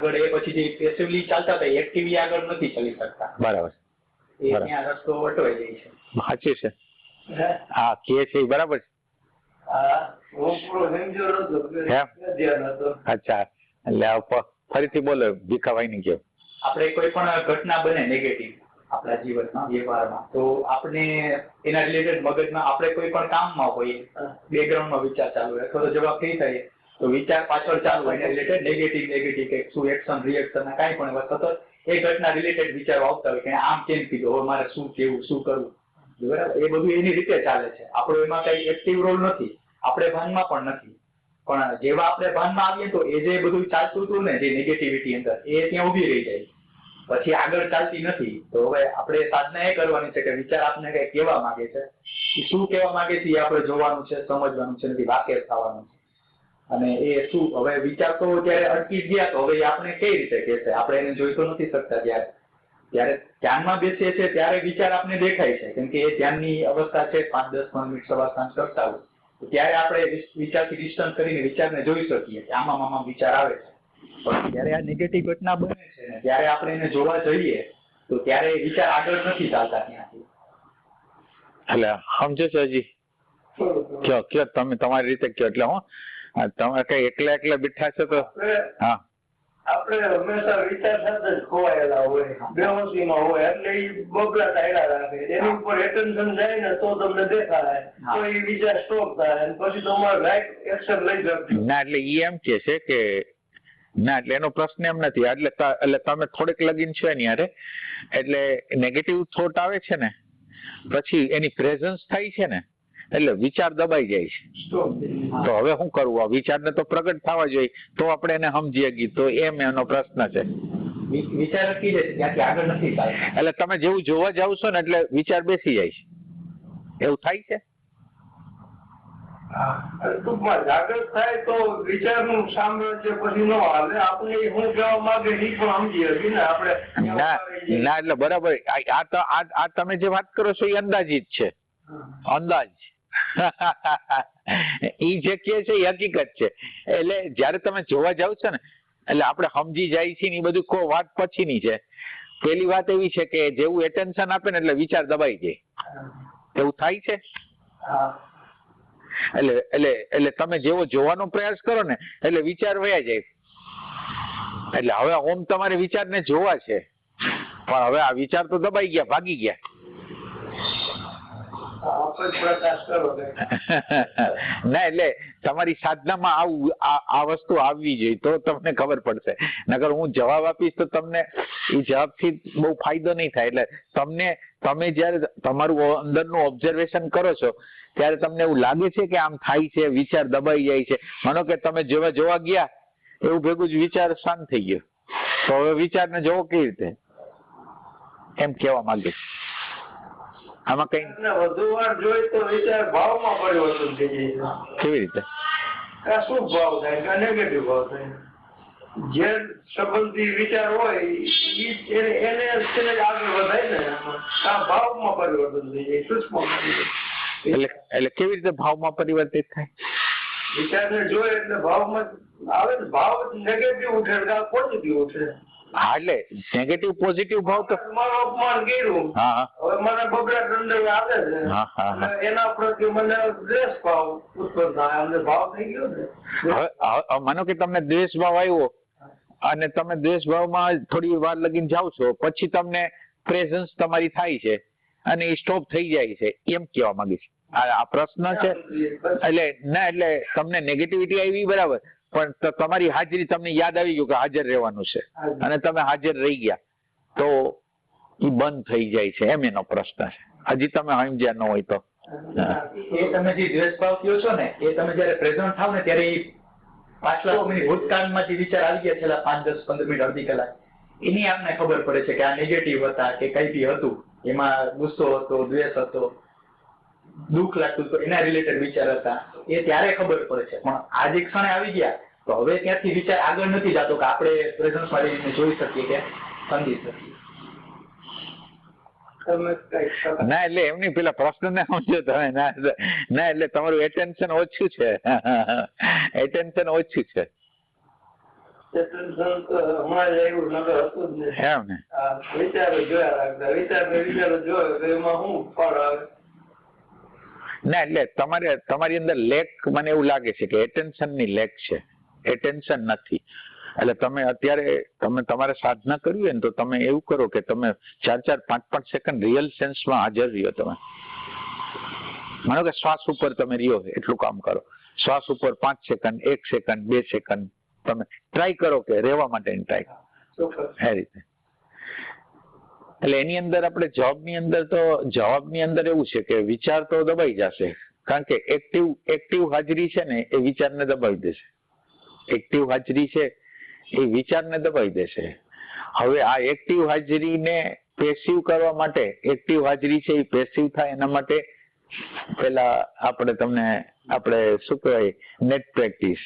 આગળ એ પછી જે પેસિવલી ચાલતા હતા એક્ટિવલી આગળ નથી ચાલી શકતા. બરાબર. એ ત્યાં રસ્તો અટવાઈ જાય છે. સાચું છે. હા કે છે બરાબર છે. અચ્છા એટલે ફરીથી બોલો ભીખાભાઈ ની કેવું. આપણે કોઈ પણ ઘટના બને નેગેટિવ આપણા જીવનમાં વ્યવહારમાં તો આપણે એના રિલેટેડ મગજમાં આપણે કોઈ પણ કામમાં હોઈએ બેકગ્રાઉન્ડમાં વિચાર ચાલુ હોય અથવા તો જવાબ થઈ થાય તો વિચાર પાછળ ચાલુ હોય એના રિલેટેડ નેગેટિવ કે શું એક્શન રિએક્શન કાંઈ પણ સતત એ ઘટના રિલેટેડ વિચારો આવતા હોય કે આમ કેમ કીધું હવે મારે શું કેવું શું કરવું બરાબર. એ બધું એની રીતે ચાલે છે. આપણો એમાં કઈ એક્ટિવ રોલ નથી, આપણે ભાનમાં પણ નથી. પણ જેવા આપણે ભાનમાં આવીએ તો એ જે બધું ચાલતું હતું ને જે નેગેટિવિટી અંદર એ ત્યાં ઉભી રહી જાય પછી આગળ ચાલતી નથી. તો હવે આપણે સાધના એ કરવાની છે કે વિચાર આપને કઈ કહેવા માંગે છે શું કહેવા માંગે છે એ આપણે જોવાનું છે સમજવાનું છે નથી વાકેફ થવાનું છે. અને એ શું હવે વિચાર તો ત્યારે અટકી ગયા તો હવે આપણે કઈ રીતે કહેશે આપણે એને જોઈ તો નથી શકતા. ત્યારે ધ્યાનમાં બેસીએ છીએ ત્યારે વિચાર આપને દેખાય છે કેમ કે એ ધ્યાનની અવસ્થા છે 5-10 મિનિટ સવાર સાંજ કરતા હોય ત્યારે આપણે વિચારથી ડિસ્ટન્સ કરીને વિચારને જોઈ શકીએ કે આમાં વિચાર આવે છે. પણ જયારે આ નેગેટિવ ઘટના બને છે ને ત્યારે આપણે એને જોવા જઈએ તો ત્યારે વિચાર આગળ નથી ચાલતા ત્યાંથી. એટલે સમજો છો હજી કયો તમે તમારી રીતે કયો એટલે હું તમે કઈ એકલા બેઠા છો તો હા આપણે હંમેશા વિચાર સાથે જ ખોવાયેલા હોય બેહોશીમાં હોય એટલે એ બબલા ટાયડા રાખે એની ઉપર એટેન્શન જાય ને તો તમને દેખાય તો એ વિચાર સ્ટોપ થાય પછી તમારે રાઈટ એક્શન લઈ શકશો. ના એટલે એ એમ કે છે કે ના એટલે એનો પ્રશ્ન એમ નથી એટલે તમે થોડીક લગીન છો ને યારે એટલે નેગેટિવ થોટ આવે છે ને પછી એની પ્રેઝન્સ થાય છે ને એટલે વિચાર દબાઈ જાય છે. તો હવે શું કરવું આ વિચારને તો પ્રગટ થવા જોઈએ તો આપણે એને સમજીએ ગઈ તો એમ એનો પ્રશ્ન છે. વિચાર અટકી જાય ત્યાંથી આગળ નથી ચાલતા. એટલે તમે જેવું જોવા જાવ છો ને એટલે વિચાર બેસી જાય છે એવું થાય છે. ટૂંકમાં જાગૃત થાય તો વિચારનું સામ્રાજ્ય પછી ન હાલે આપણે હું કહેવા માંગે એ પણ સમજી હતી ને આપણે ના એટલે બરાબર આ તમે જે વાત કરો છો એ અંદાજિત છે અંદાજ ઈ જે કે છે એ હકીકત છે. એટલે જયારે તમે જોવા જાવ છો ને એટલે આપણે સમજી જાય છે ને એ બધું કોઈ વાત પછીની છે. પેલી વાત એવી છે કે જેવું એટેન્શન આપે ને એટલે વિચાર દબાઈ જાય એવું થાય છે. એટલે તમે જેવો જોવાનો પ્રયાસ કરો ને એટલે વિચાર વયા જાય. એટલે હવે ઓમ તમારે વિચારને જોવા છે પણ હવે આ વિચાર તો દબાઈ ગયા ભાગી ગયા. ના એટલે તમારી સાધનામાં આવું આ વસ્તુ આવવી જોઈએ તો તમને ખબર પડશે. નકર હું જવાબ આપીશ તો તમને એ જવાબથી બહુ ફાયદો નહીં થાય. એટલે તમે જયારે તમારું અંદરનું ઓબ્ઝર્વેશન કરો છો ત્યારે તમને એવું લાગે છે કે આમ થાય છે વિચાર દબાઈ જાય છે. માનો કે તમે જેવા જોવા ગયા એવું ભેગું જ વિચાર શાંત થઈ ગયો તો હવે વિચારને જોવો કેવી રીતે એમ કેવા માંગે. આમાં કઈ વધુ વાર જોઈ તો વિચાર ભાવમાં પરિવર્તન થઈ જાય. કેવી રીતે? શું ભાવ થાય કે નેગેટિવ ભાવ થાય. જે સંબંધી વિચાર હોય એને આગળ વધાય ને આ ભાવમાં પરિવર્તન થઈ જાય સૂક્ષ્મ. એટલે કેવી રીતે ભાવમાં પરિવર્તિત થાય? વિચારને જોઈએ એટલે ભાવમાં આવે ને ભાવ નેગેટિવ ઉઠે એટલે પોઝિટિવ ઉઠે. હા એટલે નેગેટિવ પોઝિટિવ ભાવ તો મારું અપમાન કર્યું હવે મને બબડા દંડ આવે છે એના પ્રત્યે મને દ્વેષ ભાવ ઉત્પન્ન થાય અને ભાવ થઈ ગયો ને. હવે માનો કે તમને દ્વેષ ભાવ આવ્યો અને તમે દ્વેષ ભાવમાં થોડી વાર લગીને જાવ છો પછી તમને પ્રેઝન્સ તમારી થાય છે અને એ સ્ટોપ થઈ જાય છે એમ કેવા માંગીશ. આ પ્રશ્ન છે એટલે તમને નેગેટિવિટી આવી બરાબર પણ તમારી હાજરી તમને યાદ આવી ગયું કે હાજર રહેવાનું છે અને તમે હાજર રહી ગયા તો એ બંધ થઈ જાય છે એમ એનો પ્રશ્ન છે. હજી તમે સમજ્યા ન હોય તો એ તમે જે દ્વેષ ભાવ કહો છો ને એ તમે જયારે પ્રેઝન્ટ થાવ ને ત્યારે પાછલા મિનિટ ભૂતકાળમાં જે વિચાર આવી ગયા છેલ્લા 5-10-15 મિનિટ અડધી કલાક એની આપને ખબર પડે છે કે આ નેગેટિવ હતા કે કઈ બી હતું એમાં ગુસ્સો હતો દ્વેષ હતો દુઃખ લાગતું તો એના રિલેટેડ વિચાર હતા એ ત્યારે ખબર પડે છે. પણ આ જે ક્ષણે આવી ગયા તો હવે ત્યાંથી વિચાર આગળ નથી જતો કે આપણે પ્રેઝન્સમાં રહીને જોઈ શકીએ કે સમજી શકીએ. ના એટલે એમની પેલા પ્રશ્ન ને સમજો તમે ના એટલે તમારું એટેન્શન ઓછું છે એટેન્શન ઓછું છે. ટેન્શન હમણાં જ આવ્યું, નકર હતું જ નહીં. એમ ને? વિચારો જોયા રાખતા, વિચારો જોયો તો એમાં શું ફળ આવે. ના એટલે તમારી અંદર લેક, મને એવું લાગે છે કે એટેન્શન ની લેક છે, એટેન્શન નથી. એટલે તમે અત્યારે તમારે સાધના કરવી હોય ને તો તમે એવું કરો કે તમે 4-4, 5-5 સેકન્ડ રિયલ સેન્સમાં હાજર રહ્યો. તમે માનો કે શ્વાસ ઉપર તમે રહ્યો એટલું કામ કરો. શ્વાસ ઉપર 5 સેકન્ડ, 1 સેકન્ડ, 2 સેકન્ડ તમે ટ્રાય કરો કે રહેવા માટેની ટ્રાય. એ રીતે એટલે એની અંદર આપણે જવાબની અંદર એવું છે કે વિચાર તો દબાઈ જશે, કારણ કે એક્ટિવ હાજરી છે ને એ વિચારને દબાવી દેશે. એક્ટિવ હાજરી છે એ વિચારને દબાવી દેશે. હવે આ એક્ટિવ હાજરીને પેસિવ કરવા માટે, એક્ટિવ હાજરી છે એ પેસિવ થાય એના માટે પેલા આપણે શું કહેવાય, નેટ પ્રેક્ટિસ,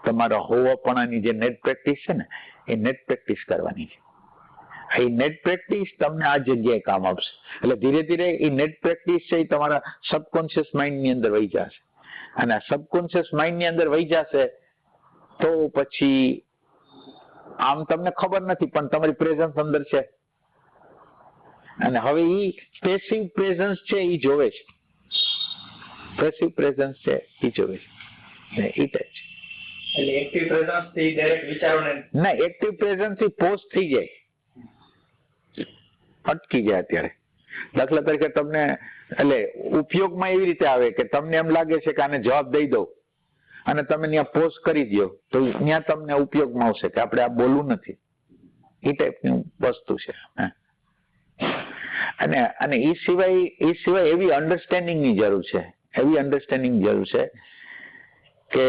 તમારા હોવાપણાની જે નેટ પ્રેક્ટિસ છે ને એ નેટ પ્રેક્ટિસ કરવાની છે. એ નેટ પ્રેક્ટિસ તમને આ જગ્યાએ કામ આપશે. એટલે ધીરે ધીરે એ નેટ પ્રેક્ટિસ છે એ તમારા સબકોન્શિયસ માઇન્ડ ની અંદર વહી જશે, અને આ સબકોન્શિયસ માઇન્ડ ની અંદર વહી જશે તો પછી આમ તમને ખબર નથી પણ તમારી પ્રેઝન્સ અંદર છે. અને હવે ઈ પેસિવ પ્રેઝન્સ છે ઈ જોવે છે, પેસિવ પ્રેઝન્સ છે ઈ જોવે છે. ઈ ટાઈપ છે. એટલે એક્ટિવ પ્રેઝન્સ થી ડાયરેક્ટ વિચારોને ના, એક્ટિવ પ્રેઝન્સ થી પોઝ થઈ જાય, અટકી જાય. અત્યારે દાખલા તરીકે તમને એટલે ઉપયોગમાં એવી રીતે આવે કે તમને એમ લાગે છે કે આને જવાબ દઈ દઉં અને તમે ત્યાં પોઝ કરી દો તો ત્યાં તમને ઉપયોગમાં આવશે કે આપણે આ બોલવું નથી. એ ટાઈપની વસ્તુ છે. અને એ સિવાય એવી અન્ડરસ્ટેન્ડિંગ ની જરૂર છે, એવી અન્ડરસ્ટેન્ડિંગ જરૂર છે કે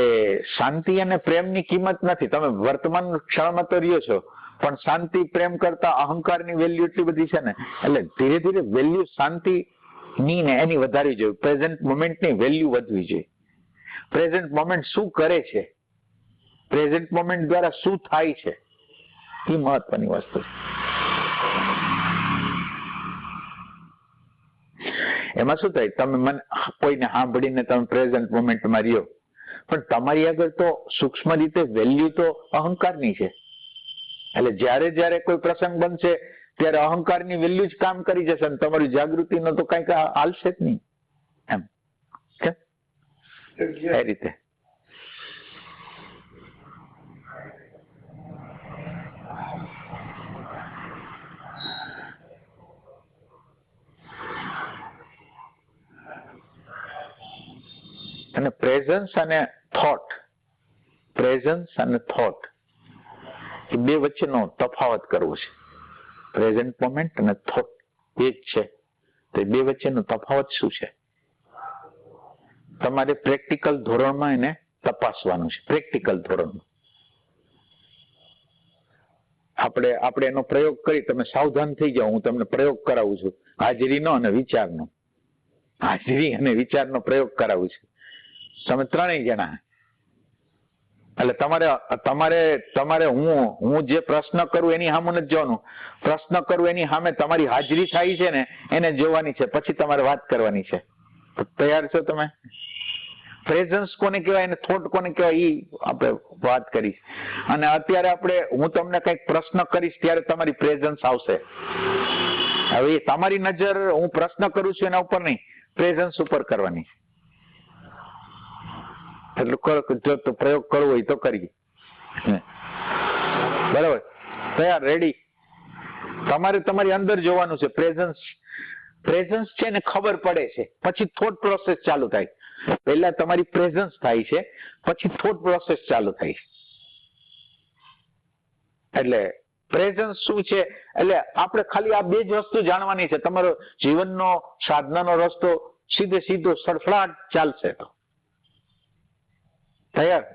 શાંતિ અને પ્રેમની કિંમત નથી. તમે વર્તમાન ક્ષણમાં તો રહ્યો છો પણ શાંતિ પ્રેમ કરતા અહંકારની વેલ્યુ એટલી બધી છે ને, એટલે ધીરે ધીરે વેલ્યુ શાંતિ ની ને એની વધારવી જોઈએ. પ્રેઝન્ટ મોમેન્ટની વેલ્યુ વધવી જોઈએ. પ્રેઝન્ટ મોમેન્ટ શું કરે છે, પ્રેઝન્ટ મોમેન્ટ દ્વારા શું થાય છે, એ મહત્વની વસ્તુ છે. એમાં શું થાય, તમે કોઈને સાંભળીને તમે પ્રેઝન્ટ મોમેન્ટમાં રહ્યો પણ તમારી આગળ તો સૂક્ષ્મ રીતે વેલ્યુ તો અહંકારની છે. એટલે જ્યારે કોઈ પ્રસંગ બનશે ત્યારે અહંકારની વેલ્યુ જ કામ કરી જશે અને તમારી જાગૃતિનો તો કઈક હાલશે જ નહીં. એમ એ રીતે અને પ્રેઝન્સ અને થોટ એ બે વચ્ચેનો તફાવત કરવો છે. પ્રેઝન્ટ મોમેન્ટ અને થોટ બે જ છે, તો બે વચ્ચેનો તફાવત શું છે તમારે પ્રેક્ટિકલ ધોરણમાં એને તપાસવાનું છે. પ્રેક્ટિકલ ધોરણમાં આપણે એનો પ્રયોગ કરી, તમે સાવધાન થઈ જાઓ. હું તમને પ્રયોગ કરાવું છું, હાજરીનો અને વિચારનો. હાજરી અને વિચારનો પ્રયોગ કરાવું છું. તમે ત્રણેય જણા, એટલે તમારે હું જે પ્રશ્ન કરું એની સામે નથી જોવાનું. પ્રશ્ન કરું એની સામે તમારી હાજરી થાય છે ને એને જોવાની છે, પછી તમારે વાત કરવાની છે. તૈયાર છો તમે? પ્રેઝન્સ કોને કહેવાય અને થોટ કોને કહેવાય એ આપણે વાત કરી. અને અત્યારે હું તમને કઈક પ્રશ્ન કરીશ ત્યારે તમારી પ્રેઝન્સ આવશે. હવે એ તમારી નજર હું પ્રશ્ન કરું છું એના ઉપર નહીં, પ્રેઝન્સ ઉપર કરવાની. એટલું જો તો પ્રયોગ કરવો હોય તો કરીએ. બરાબર? તૈયાર? રેડી? તમારે તમારી અંદર જોવાનું છે. પ્રેઝન્સ છે ને ખબર પડે છે, પછી થોટ પ્રોસેસ ચાલુ થાય. પહેલા તમારી પ્રેઝન્સ થાય છે, પછી થોટ પ્રોસેસ ચાલુ થાય છે. એટલે પ્રેઝન્સ શું છે, એટલે આપણે ખાલી આ બે જ વસ્તુ જાણવાની છે. તમારો જીવનનો સાધનાનો રસ્તો સીધો સડસડાટ ચાલશે. તો તૈયાર?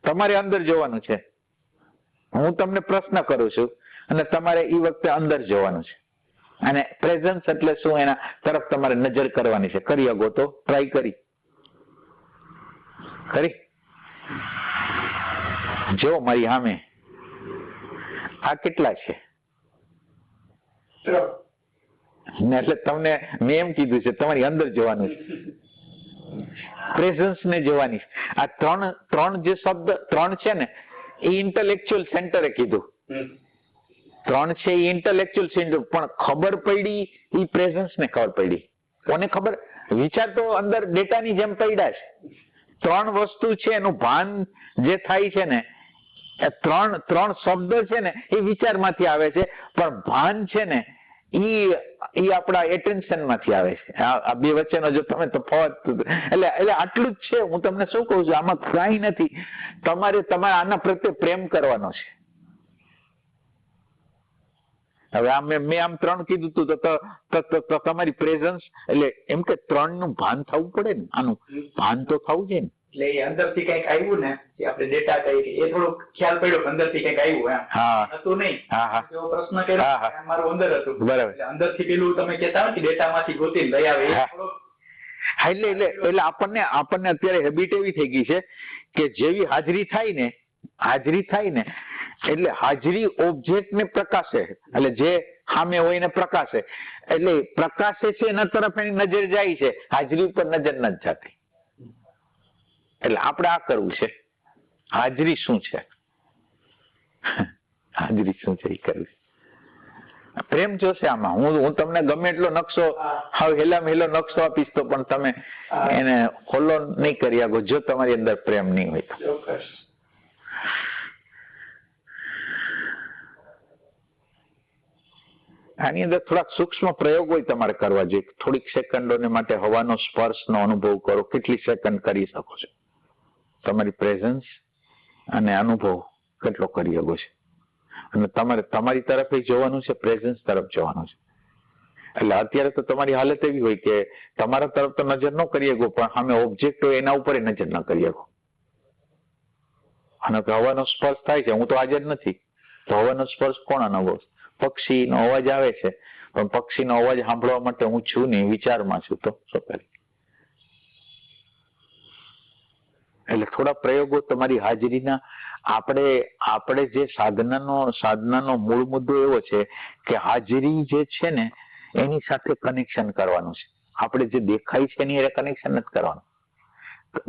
તમારે અંદર જોવાનું છે. હું તમને પ્રશ્ન કરું છું અને તમારે એ વખતે અંદર જોવાનું છે. અને પ્રેઝન્સ એટલે શું, એના તરફ તમારે નજર કરવાની છે. કરી શકો તો ટ્રાય કરી જો મારી સામે આ કેટલા છે ને, એટલે તમને મેં એમ કીધું છે તમારી અંદર જોવાનું છે, પ્રેઝન્સ ને જોવાની છે. આ ત્રણ જે શબ્દ ત્રણ છે ને એ ઇન્ટેલેક્ચ્યુઅલ સેન્ટરે કીધું. 3 છે એ ઇન્ટેલેક્ચ્યુઅલ સેન્ટર, પણ ખબર પડી એ પ્રેઝન્સ ને ખબર પડી. કોને ખબર? વિચાર તો અંદર ડેટાની જેમ પડ્યા છે. 3 વસ્તુ છે એનું ભાન જે થાય છે ને, એ ત્રણ શબ્દ છે ને એ વિચારમાંથી આવે છે, પણ ભાન છે ને ઈ આપણા એટેન્શન માંથી આવે છે. આ બે વચ્ચેનો જો તમે તફાવત, એટલે આટલું જ છે. હું તમને શું કહું છું, આમાં કાંઈ નથી. તમારે આના પ્રત્યે પ્રેમ કરવાનો છે. હવે મેં આમ 3 કીધું તું તો તમારી પ્રેઝન્સ, એટલે એમ કે 3 નું ભાન થવું પડે ને, આનું ભાન તો થવું છે ને. એટલે એ અંદરથી કંઈક આવ્યું ને, જે આપણે ડેટા કહીએ, એ થોડો ખ્યાલ પડ્યો કે અંદરથી કંઈક આવ્યું એમ. હા, હતું નહીં. હા, એવો પ્રશ્ન કર્યો, મારું અંદર હતું. બરાબર. અંદરથી પેલું તમે કહેતા હોય કે ડેટામાંથી ગોતીને લઈ આવે, એ થોડો. હા, એટલે આપણને અત્યારે હેબિટ એવી થઈ ગઈ છે કે જેવી હાજરી થાય ને એટલે હાજરી ઓબ્જેક્ટ ને પ્રકાશે, એટલે જે સામે હોય ને પ્રકાશે, એટલે પ્રકાશે છે એના તરફ એની નજર જાય છે, હાજરી ઉપર નજર નથી જતી. એટલે આપણે આ કરવું છે. હાજરી શું છે, હાજરી શું છે એ કરવી. પ્રેમ જોશે આમાં. હું તમને ગમે એટલો નકશો, હેલામ હેલો નકશો આપીશ તો પણ તમે એને ફોલો નહીં કરી શકો જો તમારી અંદર પ્રેમ નહીં હોય. આની અંદર થોડાક સૂક્ષ્મ પ્રયોગ હોય તમારે કરવા જોઈએ. થોડીક સેકન્ડોને માટે હવાનો સ્પર્શનો અનુભવ કરો. કેટલી સેકન્ડ કરી શકો છો? તમારી પ્રેઝન્સ અને અનુભવ કેટલો કરી શકો છે? અને તમારે તમારી તરફ જોવાનું છે, પ્રેઝન્સ તરફ જોવાનું છે. એટલે અત્યારે તો તમારી હાલત એવી હોય કે તમારા તરફ તો નજર ન કરી શકો, પણ સામે ઓબ્જેક્ટ હોય એના ઉપર નજર ન કરી શકો. અને હવાનો સ્પર્શ થાય છે, હું તો હાજર નથી, તો હવાનો સ્પર્શ કોણ અનુભવ? પક્ષીનો અવાજ આવે છે, પણ પક્ષીનો અવાજ સાંભળવા માટે હું છું નહીં, વિચારમાં છું. તો શું કરી? એટલે થોડા પ્રયોગો તમારી હાજરીના. આપણે જે સાધનાનો મૂળ મુદ્દો એવો છે કે હાજરી જે છે ને એની સાથે કનેક્શન કરવાનું છે. આપણે જે દેખાય છે એની કનેક્શન નથી કરવાનું.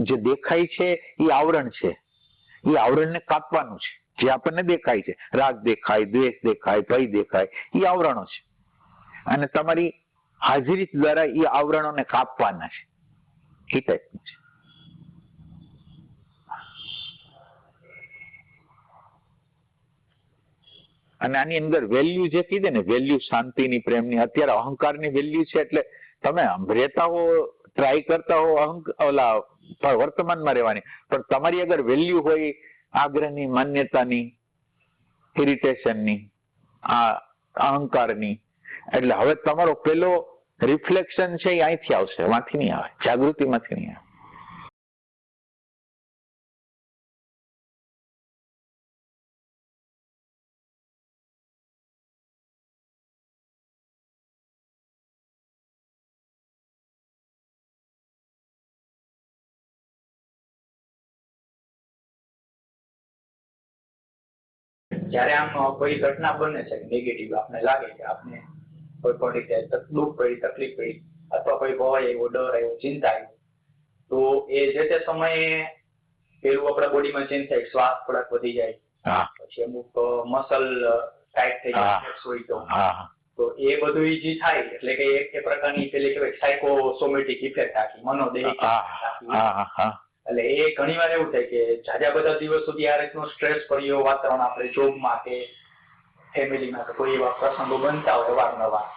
જે દેખાય છે એ આવરણ છે, એ આવરણને કાપવાનું છે. જે આપણને દેખાય છે, રાગ દેખાય, દ્વેષ દેખાય, ભય દેખાય, એ આવરણો છે. અને તમારી હાજરી દ્વારા એ આવરણોને કાપવાના છે. એ ટાઈપનું છે. અને આની અંદર વેલ્યુ જે કીધે ને, વેલ્યુ શાંતિની, પ્રેમની. અત્યારે અહંકારની વેલ્યુ છે, એટલે તમે રહેતા હો, ટ્રાય કરતા હો વર્તમાનમાં રહેવાની, પણ તમારી અગર વેલ્યુ હોય આગ્રહની, માન્યતાની, ઇરિટેશનની, આ અહંકારની, એટલે હવે તમારો પેલો રિફ્લેક્શન છે એ અહીંથી આવશે, વાંથી નહીં આવે, જાગૃતિમાંથી નહીં આવે. જયારે આમ કોઈ ઘટના બને છે નેગેટિવ, આપને લાગે કે આપને કોઈ પણ રીતે દુઃખ પડી, તકલીફ પડી, અથવા કોઈ ભય આવ્યો, ડર આવ્યો, ચિંતા આવી, તો એ જે તે સમયે પેલું આપણા બોડીમાં ચેન્જ થાય, શ્વાસ થોડાક વધી જાય, પછી અમુક મસલ ટાઈટ થઈ જાય, તો એ બધું જે થાય એટલે કે એક પ્રકારની પેલી કહેવાય સાયકોસોમેટિક ઇફેક્ટ આખી, મનોદૈહિક. એટલે એ ઘણી વાર એવું થાય કે જાજા બધા દિવસ સુધી આ રીતનું સ્ટ્રેસ પડ્યો વાતાવરણ, આપણે જોબમાં કે ફેમિલીમાં કે કોઈ એવા પ્રસંગો બનતા હોય અવારનવાર,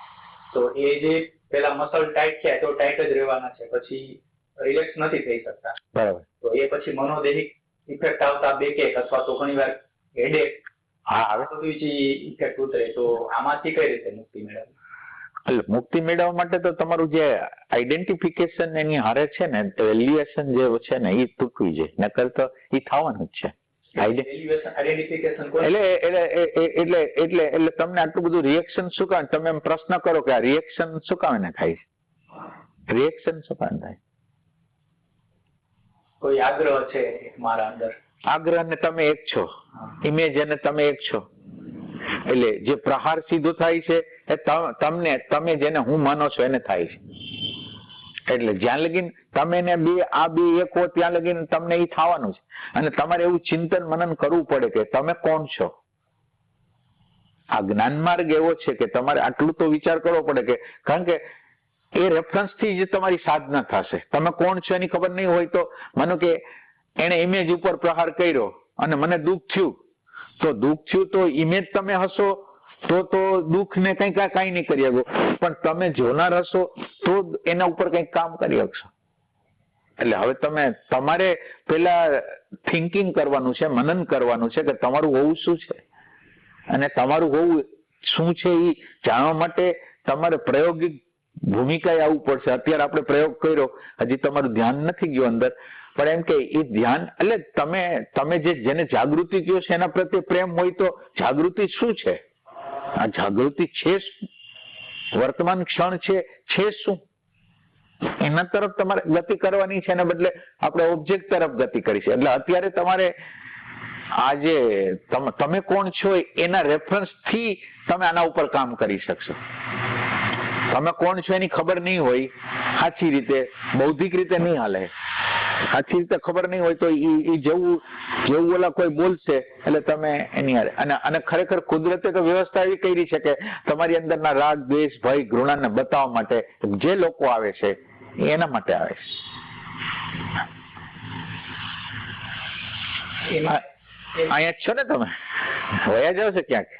તો એ જે પેલા મસલ ટાઈટ થયા તો ટાઈટ જ રહેવાના છે, પછી રિલેક્સ નથી થઈ શકતા. બરાબર. તો એ પછી મનોદૈહિક ઇફેક્ટ આવતા બેકેક અથવા તો ઘણી વાર હેડેક, બધું જે ઇફેક્ટ ઉતરે, તો આમાંથી કઈ રીતે મુક્તિ મેળવવી? એટલે મુક્તિ મેળવવા માટે તો તમારું જે આઈડેન્ટિફિકેશન એની હારે છે ને, વેલ્યુએશન જે છે ને એ તૂટવી જોઈએ, નકર તો એ થવાનું જ છે. એટલે તમને આટલું બધું રિએક્શન શું કામ? તમે એમ પ્રશ્ન કરો કે આ રિએક્શન શું કામ એને થાય છે? રિએક્શન શું કામ થાય? કોઈ આગ્રહ છે મારા અંદર, આગ્રહ ને તમે એક છો, ઇમેજ અને તમે એક છો, એટલે જે પ્રહાર સીધો થાય છે એ તમે જેને હું માનો છો એને થાય છે. એટલે જ્યાં લગીન તમે ને આ બે એક હો ત્યાં લગીન તમને એ થવાનું છે. અને તમારે એવું ચિંતન મનન કરવું પડે કે તમે કોણ છો. આ જ્ઞાન માર્ગ એવો છે કે તમારે આટલું તો વિચાર કરવો પડે કે, કારણ કે એ રેફરન્સ થી જ તમારી સાધના થશે. તમે કોણ છો એની ખબર નહીં હોય તો માનો કે એને ઇમેજ ઉપર પ્રહાર કર્યો અને મને દુઃખ થયું તો ઇમેજ તમે હશો તો દુઃખ ને કઈ નહીં કરી શકો, પણ તમે જોનાર હશો તો એના ઉપર કઈક કામ કરી શકશો. એટલે હવે તમારે પેલા થિંકિંગ કરવાનું છે, મનન કરવાનું છે કે તમારું હોવું શું છે અને તમારું હોવું શું છે એ જાણવા માટે તમારે પ્રાયોગિક ભૂમિકાએ આવવું પડશે. અત્યારે આપણે પ્રયોગ કર્યો, હજી તમારું ધ્યાન નથી ગયું અંદર, પણ એમ કે એ ધ્યાન એટલે તમે જેને જાગૃતિ કહો છો એના પ્રત્યે પ્રેમ હોય તો જાગૃતિ શું છે? આ જાગૃતિ છે વર્તમાન ક્ષણ છે શું? એના તરફ તમારે ગતિ કરવાની છે, એના બદલે આપણે ઓબ્જેક્ટ તરફ ગતિ કરી છે. એટલે અત્યારે તમારે આજે તમે કોણ છો એના રેફરન્સ થી તમે આના ઉપર કામ કરી શકશો. તમે કોણ છો એની ખબર નહીં હોય, સાચી રીતે બૌદ્ધિક રીતે નહીં હાલે. સાચી રીતે ખબર નહીં હોય તો એ જેવું ઓલા કોઈ બોલશે એટલે તમે એની હારે. અને ખરેખર કુદરતે તો વ્યવસ્થા એવી કરી છે કે તમારી અંદરના રાગ, દ્વેષ, ભય, ઘૃણાને બતાવવા માટે જે લોકો આવે છે એના માટે આવે છે. અહીંયા છો ને તમે? વયા જાવ છો ક્યાંક?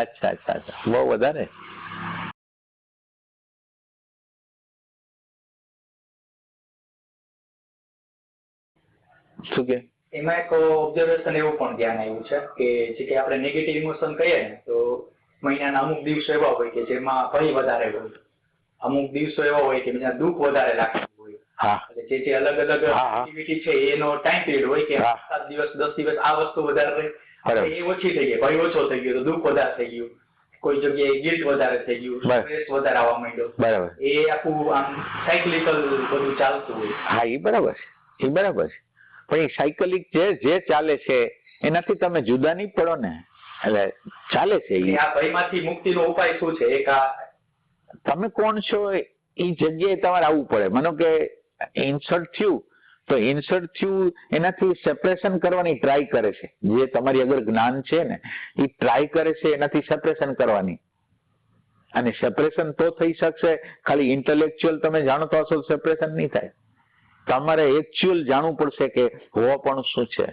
અચ્છા બહુ વધારે. શું કે એમાં એક ઓબ્ઝર્વેશન એવું પણ ધ્યાન આવ્યું છે કે જે કે આપણે નેગેટિવ ઇમોશન કહીએ ને તો મહિનાના અમુક દિવસો એવા હોય કે જેમાં ભય વધારે હોય, અમુક દિવસો એવા હોય કે જ્યાં દુઃખ વધારે લાગતું હોય. જે અલગ અલગ એક્ટિવિટી છે એનો ટાઈમ પીરિયડ હોય કે 7 દિવસ 10 દિવસ આ વસ્તુ વધારે રહી, એ ઓછી થઈ ગઈ, ભય ઓછો થઈ ગયો તો દુઃખ વધારે થઈ ગયું, કોઈ જગ્યાએ ગિલ્ટ વધારે થઈ ગયું, સ્ટ્રેસ વધારે આવવા માંડ્યો. બરાબર. એ આખું આમ સાયકલિકલ બધું ચાલતું હોય. હા, એ બરાબર છે. પણ એ સાયકલિક જે ચાલે છે એનાથી તમે જુદા નહીં પડો ને, એટલે ચાલે છે. આ ભયમાંથી મુક્તિનો ઉપાય શું છે? એક આ તમે કોણ છો એ જગ્યાએ તમારે આવવું પડે. માનો કે ઇન્સર્ટ થયું એનાથી સેપરેશન કરવાની ટ્રાય કરે છે. જે તમારી અગર જ્ઞાન છે ને એ ટ્રાય કરે છે એનાથી સેપરેશન કરવાની. અને સેપરેશન તો થઈ શકશે ખાલી ઇન્ટેલેક્ચ્યુઅલ તમે જાણો તો અસલ સેપરેશન નહીં થાય. તમારે એકચ્યુઅલ જાણવું પડશે કે હોવાપણું શું છે.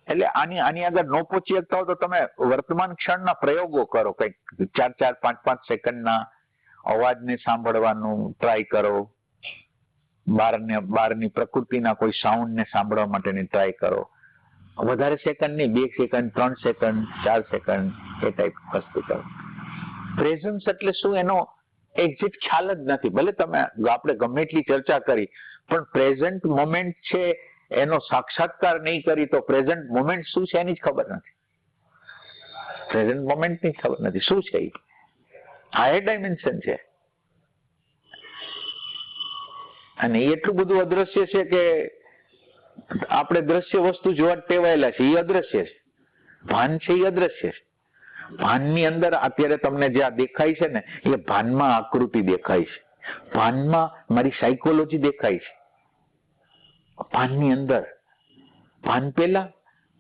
એટલે આની આગળ ન પહોંચી શકતા હો તો તમે વર્તમાન ક્ષણના પ્રયોગો કરો. કંઈક 4-4, 5-5 સેકન્ડના અવાજને સાંભળવાનું ટ્રાય કરો. બહારની પ્રકૃતિના કોઈ સાઉન્ડને સાંભળવા માટેની ટ્રાય કરો. વધારે સેકન્ડ નહીં, 2 સેકન્ડ, 3 સેકન્ડ, 4 સેકન્ડ એ ટાઈપ વસ્તુ કરો. પ્રેઝન્સ એટલે શું એનો એક્ઝેક્ટ ખ્યાલ જ નથી. ભલે આપણે ગમે એટલી ચર્ચા કરી પણ પ્રેઝન્ટ મોમેન્ટ છે એનો સાક્ષાત્કાર નહીં કરી તો પ્રેઝન્ટ મોમેન્ટ શું છે એની જ ખબર નથી. પ્રેઝન્ટ મોમેન્ટ ની ખબર નથી શું છે. હાયર ડાયમેન્શન છે અને એટલું બધું અદ્રશ્ય છે કે આપણે દ્રશ્ય વસ્તુ જોવા ટેવાયેલા છે. એ અદ્રશ્ય છે. ભાન છે એ અદ્રશ્ય છે. ભાનની અંદર અત્યારે તમને જે આ દેખાય છે ને એ ભાનમાં આકૃતિ દેખાય છે, ભાનમાં મારી સાયકોલોજી દેખાય છે. ભાનની અંદર ભાન પેલા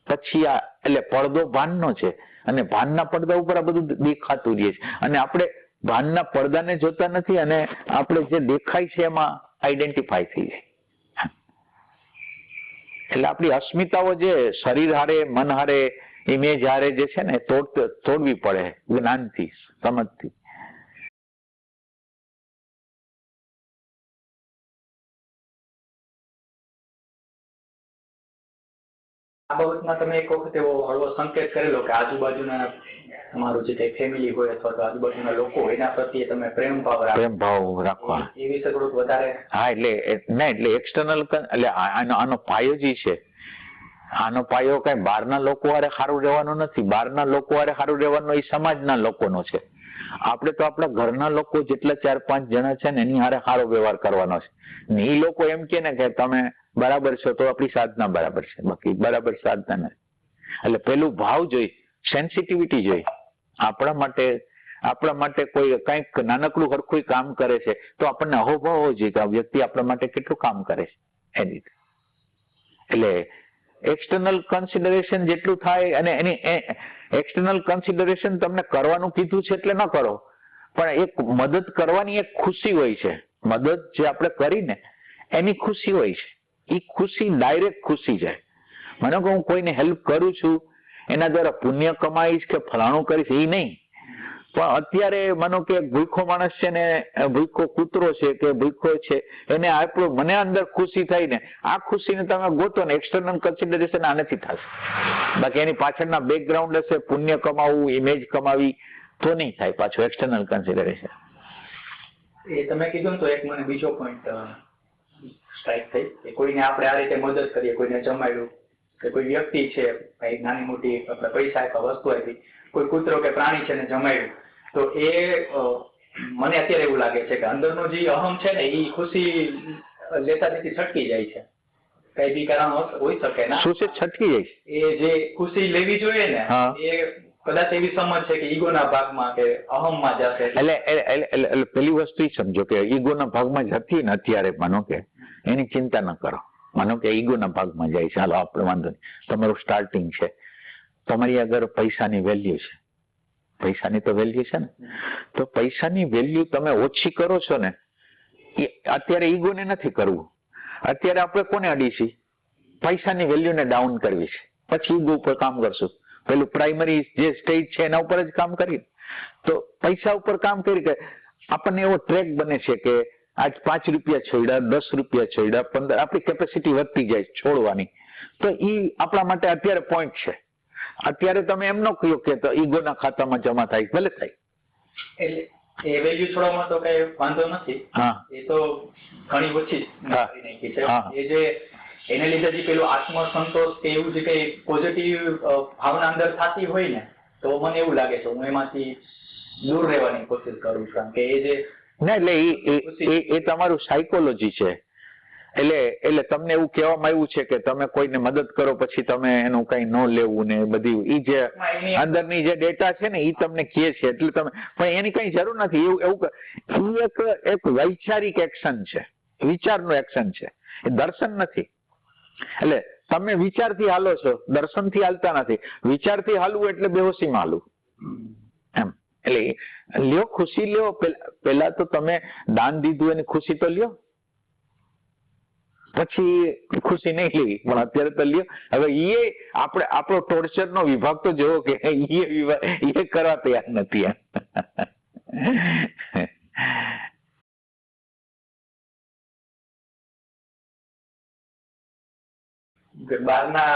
પછી આ એટલે પડદો ભાનનો છે અને ભાનના પડદા ઉપર આ બધું દેખાતું રહે છે અને આપણે ભાનના પડદાને જોતા નથી અને આપણે જે દેખાય છે એમાં આઈડેન્ટિફાય થઈ જાય. એટલે આપણી અસ્મિતાઓ જે શરીર હારે, મન હારે, ઇમેજ હારે જે છે ને તોડવી પડે જ્ઞાનથી, સમજથી. આ બાબતમાં તમે એક વખત એવો હળવો સંકેત કરેલો કે આજુબાજુના તમારું જે કઈ ફેમિલી હોય અથવા તો આજુબાજુના લોકો એના પ્રત્યે તમે પ્રેમ ભાવ રાખવા એ વિશે થોડુંક વધારે. હા, એટલે એક્સટર્નલ એટલે આનો પાયો જે છે, આનો પાયો કઈ બહારના લોકો હારે સારું રહેવાનો નથી. બહારના લોકો હારે સારું રહેવાનો એ સમાજના લોકોનો છે. આપણે તો આપણા ઘરના લોકો જેટલા 4-5 જણા છે ને એની હારે સારો વ્યવહાર કરવાનો છે ને એ લોકો એમ કે ને કે તમે બરાબર છો તો આપણી સાધના બરાબર છે, બાકી બરાબર સાધના નથી. એટલે પેલું ભાવ જોઈ, સેન્સિટિવિટી જોઈ. આપણા માટે કોઈ કંઈક નાનકડું હરખું કામ કરે છે તો આપણને અહોભાવ હોવો જોઈએ કે આ વ્યક્તિ આપણા માટે કેટલું કામ કરે છે એ રીતે. એટલે એક્સટર્નલ કન્સિડરેશન જેટલું થાય, અને એની એક્સટર્નલ કન્સિડરેશન તમને કરવાનું કીધું છે એટલે ન કરો, પણ એક મદદ કરવાની એક ખુશી હોય છે. મદદ જે આપણે કરીને એની ખુશી હોય છે, એ ખુશી ડાયરેક્ટ ખુશી છે. મને કે હું કોઈને હેલ્પ કરું છું એના દ્વારા પુણ્ય કમાઈશ કે ફલાણું કરીશ એ નહીં, પણ અત્યારે માનો કે ભૂખો માણસ છે ને, ભૂખો કૂતરો છે કે ભૂખો છે, એને આપણું મને અંદર ખુશી થઈ ને, આ ખુશીને તમે ગોતો ને એક્સટર્નલ કન્સિડરેશન આનાથી થશે. બાકી એની પાછળના બેકગ્રાઉન્ડ હશે, પુણ્ય કમાવવું, ઇમેજ કમાવી, તો નહીં થાય પાછું એક્સટર્નલ કન્સિડરેશન. એ તમે કીધું ને તો એક મને બીજો પોઈન્ટ સ્ટ્રાઇક થઈ કે કોઈને આપણે આ રીતે મદદ કરીએ, કોઈને જમાડ્યું કે કોઈ વ્યક્તિ છે કઈ નાની મોટી આપણે પૈસા આપ્યા, વસ્તુ આપી, કોઈ કૂતરો કે પ્રાણી છે ને જમાડ્યું, તો એ મને અત્યારે એવું લાગે છે કે અંદરનો જે અહમ છે ને એ ખુશી લેતા લેતી છટકી જાય છે. કઈ બી કારણ હોઈ શકે ને, શું છે છટકી જાય છે? એ જે ખુશી લેવી જોઈએ ને એ કદાચ એવી સમજ છે કે ઈગોના ભાગમાં કે અહમમાં જશે. એટલે પેલી વસ્તુ સમજો કે ઈગોના ભાગમાં જતી ને અત્યારે, માનો કે એની ચિંતા ન કરો, માનો કે ઈગોના ભાગમાં જાય છે, હાલો આપણે વાંધો નહીં, તમારું સ્ટાર્ટિંગ છે, તમારી આગળ પૈસાની વેલ્યુ છે, પૈસાની તો વેલ્યુ છે ને, તો પૈસાની વેલ્યુ તમે ઓછી કરો છો ને, એ અત્યારે ઈગોને નથી કરવું. અત્યારે આપણે કોને અડીશી? પૈસાની વેલ્યુને ડાઉન કરવી છે, પછી ઈગો ઉપર કામ કરશું. પેલું પ્રાઇમરી જે સ્ટેજ છે એના ઉપર જ કામ કરી, તો પૈસા ઉપર કામ કરી કે આપણને એવો ટ્રેક બને છે કે આજ 5 રૂપિયા છોડ્યા, 10 રૂપિયા છોડ્યા, 15, આપણી કેપેસિટી વધતી જાય છોડવાની, તો એ આપણા માટે અત્યારે પોઈન્ટ છે. અત્યારે તમે એમ ન કહ્યું કે ઈગોના ખાતામાં જમા થાય, ભલે થાય, એટલે એ વેલ્યુ છોડવામાં તો કઈ વાંધો નથી. એ તો ઘણી ઓછી કરી નાખી છે. એ જે એને લીધે જે પેલું આત્મસંતોષ કે એવું જે કઈ પોઝિટિવ ભાવના અંદર થતી હોય ને, તો મને એવું લાગે છે હું એમાંથી દૂર રહેવાની કોશિશ કરું છું. કારણ કે એ જે ના, એટલે એ તમારું સાયકોલોજી છે. એટલે તમને એવું કહેવામાં આવ્યું છે કે તમે કોઈને મદદ કરો પછી તમે એનું કઈ ન લેવું ને, બધી ઈ જે અંદરની જે ડેટા છે ને એ તમને કહે છે, એટલે તમે પણ એની કઈ જરૂર નથી. એવું એક વૈચારિક એક્શન છે, વિચારનું એક્શન છે, એ દર્શન નથી. એટલે તમે વિચારથી હાલો છો, દર્શનથી હાલતા નથી. વિચારથી હાલવું એટલે બેહોશીમાં હાલવું એમ. એટલે લ્યો, ખુશી લ્યો. પેલા તો તમે દાન દીધું એની ખુશી તો લ્યો, પછી ખુશી નહીં લેવી, પણ અત્યારે તો લ્યો. હવે એ આપણો ટોર્ચર નો વિભાગ તો જોવો કે એ કરવા તૈયાર નથી. બહારના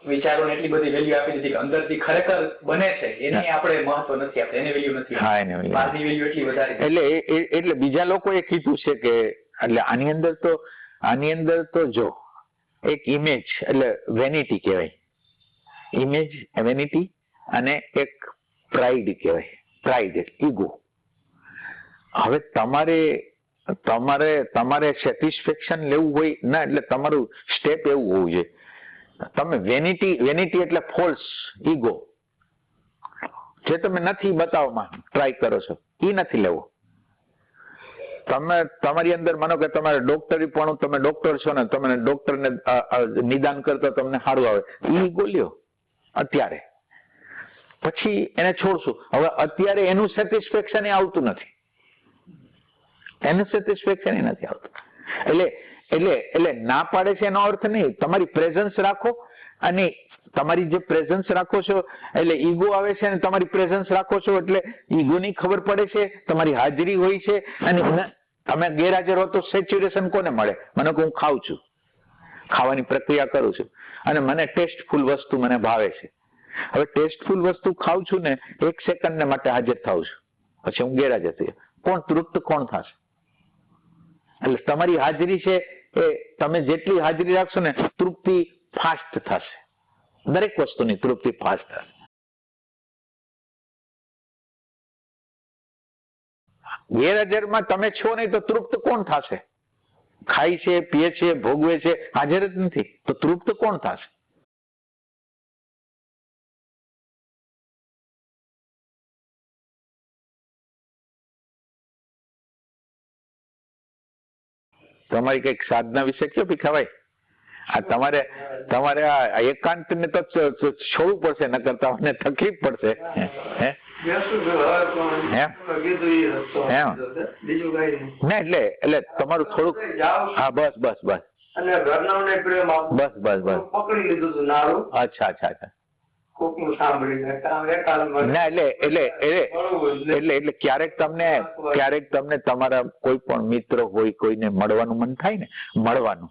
વિચારોને એટલી બધી વેલ્યુ આપી દીધી કે અંદરથી ખરેખર બને છે એની આપણે મહત્વ નથી આપતા, એને વેલ્યુ નથી. બહારની વેલ્યુ એટલી વધારે. એટલે બીજા લોકોએ કીધું છે કે એટલે આની અંદર તો જો એક ઇમેજ એટલે વેનિટી કહેવાય, ઇમેજ વેનિટી, અને એક પ્રાઇડ કહેવાય, પ્રાઇડ ઈગો. હવે તમારે સેટિસ્ફેક્શન લેવું હોય ના, એટલે તમારું સ્ટેપ એવું હોવું જોઈએ. તમે વેનિટી એટલે ફોલ્સ ઈગો, જે તમે નથી બતાવવામાં ટ્રાય કરો છો, એ નથી લેવો. તમે તમારી અંદર માનો કે તમારે ડોક્ટરી પણ, તમે ડોક્ટર છો ને, તમે ડોક્ટરને નિદાન કરતા તમને સારું આવે, એ ઈગો લ્યો અત્યારે, પછી એને છોડશું. હવે અત્યારે એનું સેટિસ્ફેક્શન આવતું નથી, એનું સેટિસ્ફેક્શન નથી આવતું. એટલે ના પાડે છે એનો અર્થ નહીં. તમારી પ્રેઝન્સ રાખો, અને તમારી જે પ્રેઝન્સ રાખો છો એટલે ઈગો આવે છે, અને તમારી પ્રેઝન્સ રાખો છો એટલે ઈગોની ખબર પડે છે, તમારી હાજરી હોય છે. અને તમે ગેરહાજર હો તો સેચ્યુરેશન કોને મળે? મને હું ખાઉં છું, ખાવાની પ્રક્રિયા કરું છું, અને મને ટેસ્ટફુલ વસ્તુ મને ભાવે છે. હવે ટેસ્ટફુલ વસ્તુ ખાઉં છું ને, 1 સેકન્ડ માટે હાજર થાઉં છું, પછી હું ગેરહાજર થઈ. કોણ તૃપ્ત કોણ થશે? એટલે તમારી હાજરી છે એ તમે જેટલી હાજરી રાખશો ને, તૃપ્તિ ફાસ્ટ થશે, દરેક વસ્તુની તૃપ્તિ ફાસ્ટ થશે. ગેરહાજરમાં તમે છો નહીં તો તૃપ્ત કોણ થશે? ખાય છે, પીએ છે, ભોગવે છે, હાજર જ નથી તો તૃપ્ત કોણ થશે? તમારી કઈક સાધના વિશે કયો ભીખાભાઈ? આ તમારે તમારે આ એકાંત ને તો છોડવું પડશે, નકર તમને તકલીફ પડશે. હે ના એટલે તમારું થોડુંક, હા બસ બસ બસ, અને ઘરનાઓને પ્રેમ આપો. બસ બસ બસ, પકડી લીધું હતું નારું. અચ્છા અચ્છા અચ્છા. કોકનું સાંભળીને ના એટલે ક્યારેક તમને તમારા કોઈ પણ મિત્ર હોય, કોઈને મળવાનું મન થાય ને, મળવાનું,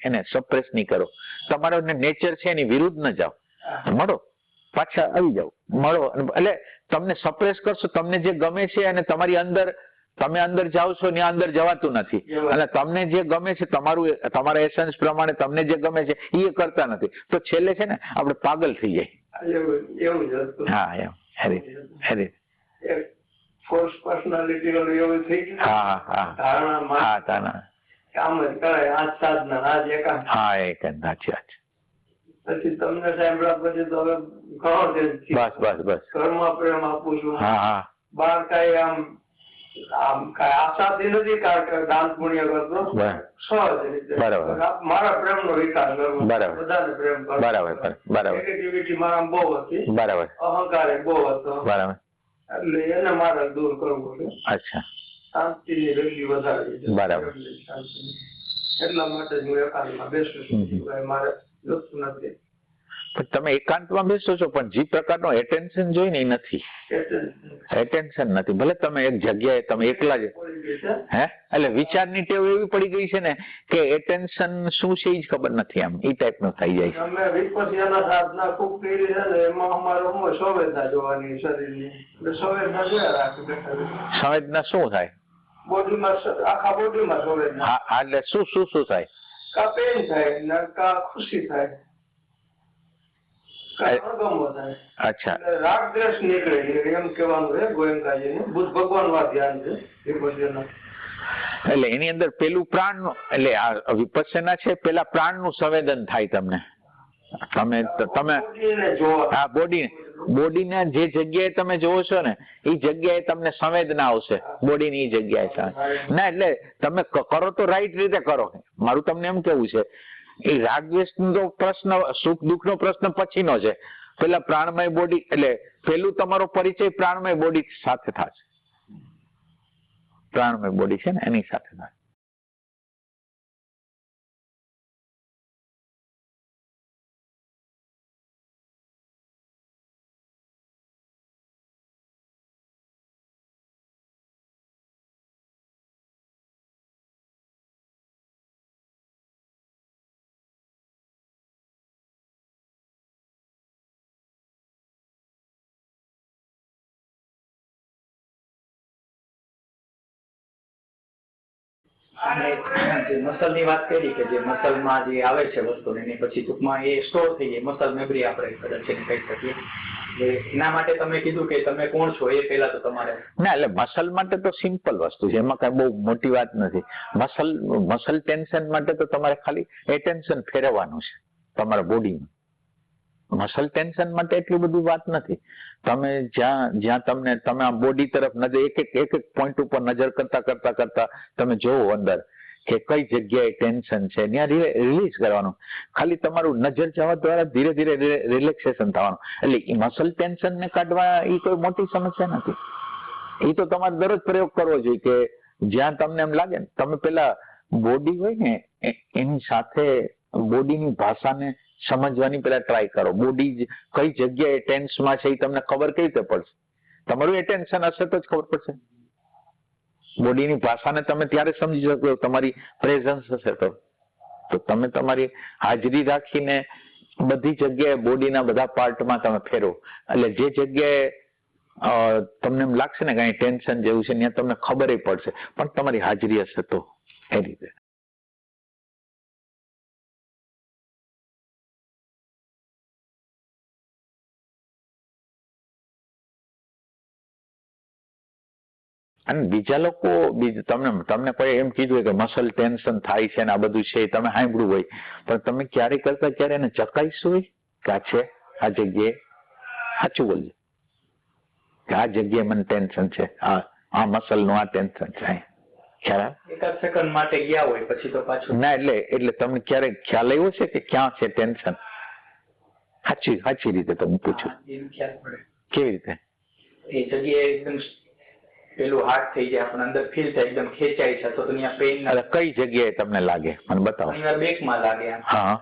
એને સપ્રેસ નહીં કરો. તમારો નેચર છે એની વિરુદ્ધ ન જાઓ, મળો, પાછા આવી જાઓ, મળો. એટલે તમને સપ્રેસ કરશો, તમને જે ગમે છે અને તમારી અંદર, તમે અંદર જાઓ છો ત્યાં અંદર જવાતું નથી, અને તમને જે ગમે છે તમારા એસન્સ પ્રમાણે તમને જે ગમે છે એ કરતા નથી, તો છેલ્લે છે ને આપણે પાગલ થઈ જાય. એવું જ હતું. હા એમ હેરી ફોર્સ પર્સનાલિટી એવું થઈ ગયું. હા હા હા તાના કામ જ કરાય. આજ સાધના, આજ એકાંત. હા એકાંત, સાચી વાત. પછી તમને સાંભળ્યા પછી તો હવે ઘણો છે. બસ બસ બસ, ઘરમાં પ્રેમ આપું છું. હા હા. બહાર કઈ આમ કઈ આશાથી નથી દાન પુણ્ય કરતો, સહજ રીતે મારા પ્રેમ નો વિકાસ કરવો, બધાને પ્રેમ કરવો. બરાબર બરાબર. નેગેટિવિટી મારા બહુ હતી, બરાબર. અહંકાર બહુ હતો, બરાબર. એટલે એને મારે દૂર કરવું છે. અચ્છા. શાંતિની વેલ્યુ વધારવી છે. બરાબર. એટલા માટે જ હું એકાંતમાં બેસું છું. મારે જોતું નથી. તમે એકાંતમાં બેસો છો પણ જે પ્રકારનો એટેન્શન જોઈ ને એ નથી. એટેન્શન નથી. ભલે તમે એક જગ્યાએ તમે એકલા જ, હે એટલે વિચારની ટેવ એવી પડી ગઈ છે ને કે એટેન્શન શું છે એ જ ખબર નથી, આમ એ ટાઈપ નું થઈ જાય છે. અમે વિપસ્યાના સાધના ખૂબ કરી છે ને, એમાં અમારે સંવેદના જોવાની શરીરની, એટલે સંવેદના જોયા રાખી. સંવેદના શું થાય? બોડીમાં, આખા બોડીમાં સંવેદના. હા એટલે શું થાય? કા પેન થાય ને કા ખુશી થાય, અચ્છા. રાગ દ્વેષ નીકળે એમ કેવાનું છે ગોયંકાજીને. બુદ્ધ ભગવાન વા ધ્યાન છે વિપસ્યના. એટલે એની અંદર પેલું પ્રાણ નું, એટલે આ વિપસ્યના છે પેલા પ્રાણ નું સંવેદન થાય તમને. તમે હા બોડીને જે જગ્યાએ તમે જોવો છો ને એ જગ્યાએ તમને સંવેદના આવશે, બોડીની એ જગ્યાએ. ના એટલે તમે કરો તો રાઈટ રીતે કરો. મારું તમને એમ કેવું છે, એ રાગદ્વેષ નો પ્રશ્ન, સુખ દુઃખ નો પ્રશ્ન પછીનો છે. પેલા પ્રાણમય બોડી, એટલે પેલું તમારો પરિચય પ્રાણમય બોડી સાથે થશે. પ્રાણમય બોડી છે ને એની સાથે થાય. જે મસલ ની વાત કરી કે જે મસલમાં જે આવે છે વસ્તુ, એની પછી ટૂંકમાં એ સ્ટોર થઈ જાય, મસલ મેમરી આપણે કદાચ કહી શકીએ. એના માટે તમે કીધું કે તમે કોણ છો એ પેલા તો તમારે. ના એટલે મસલ માટે તો સિમ્પલ વસ્તુ છે, એમાં કઈ બહુ મોટી વાત નથી. મસલ ટેન્શન માટે તો તમારે ખાલી એટેન્શન ફેરવવાનું છે તમારા બોડીમાં. મસલ ટેન્શન માટે એટલી બધી વાત નથી. તમે જ્યાં તમે આ બોડી તરફ નજર, એક પોઈન્ટ ઉપર નજર કરતા તમે જોવો અંદર કે કઈ જગ્યાએ ટેન્શન છે, ત્યાં રિલીઝ કરવાનું. ખાલી તમારું નજર જવા દ્વારા ધીરે ધીરે રિલેક્સેશન થવાનું. એટલે એ મસલ ટેન્શન ને કાઢવા એ કોઈ મોટી સમસ્યા નથી. એ તો તમારે દરરોજ પ્રયોગ કરવો જોઈએ કે જ્યાં તમને એમ લાગે ને, તમે પેલા બોડી હોય ને એની સાથે બોડીની ભાષાને સમજવાની પેલા ટ્રાય કરો. બોડી કઈ જગ્યાએ ટેન્સમાં છે એ તમને ખબર કઈ રીતે પડશે? તમારું એટેન્શન હશે તો જ ખબર પડશે. બોડીની ભાષાને તમે ત્યારે સમજી શકો તમારી પ્રેઝન્સ હશે તો તમે તમારી હાજરી રાખીને બધી જગ્યાએ બોડીના બધા પાર્ટમાં તમે ફેરવો. એટલે જે જગ્યાએ તમને એમ લાગશે ને કઈ ટેન્શન જેવું છે ત્યાં તમને ખબર પડશે, પણ તમારી હાજરી હશે તો એ રીતે. અને બીજા લોકો તમને કોઈ એમ કીધું હોય કે મસલ ટેન્શન થાય છે ને આ બધું છે તમે સાંભળ્યું હોય, પણ તમે ક્યારે કરતા ક્યારે એને ચકાઈશું હોય કે આ છે આ જગ્યાએ, સાચું બોલજો કે આ જગ્યાએ મને ટેન્શન છે, આ મસલ નું આ ટેન્શન છે, ખ્યાલ? એકાદ સેકન્ડ માટે ગયા હોય પછી તો પાછું ના એટલે તમને ક્યારે ખ્યાલ આવ્યો છે કે ક્યાં છે ટેન્શન? સાચી રીતે તમે પૂછ્યું. એમ ખ્યાલ પડે. કેવી રીતે? એ જગ્યાએ એકદમ પેલું હાર્ડ થઈ જાય, આપણને અંદર ફીલ થાય એકદમ ખેંચાય છે, તો ત્યાં પેઇન. એટલે કઈ જગ્યાએ તમને લાગે મને બતાવો. ઘણીવાર બેકમાં લાગે એમ. હા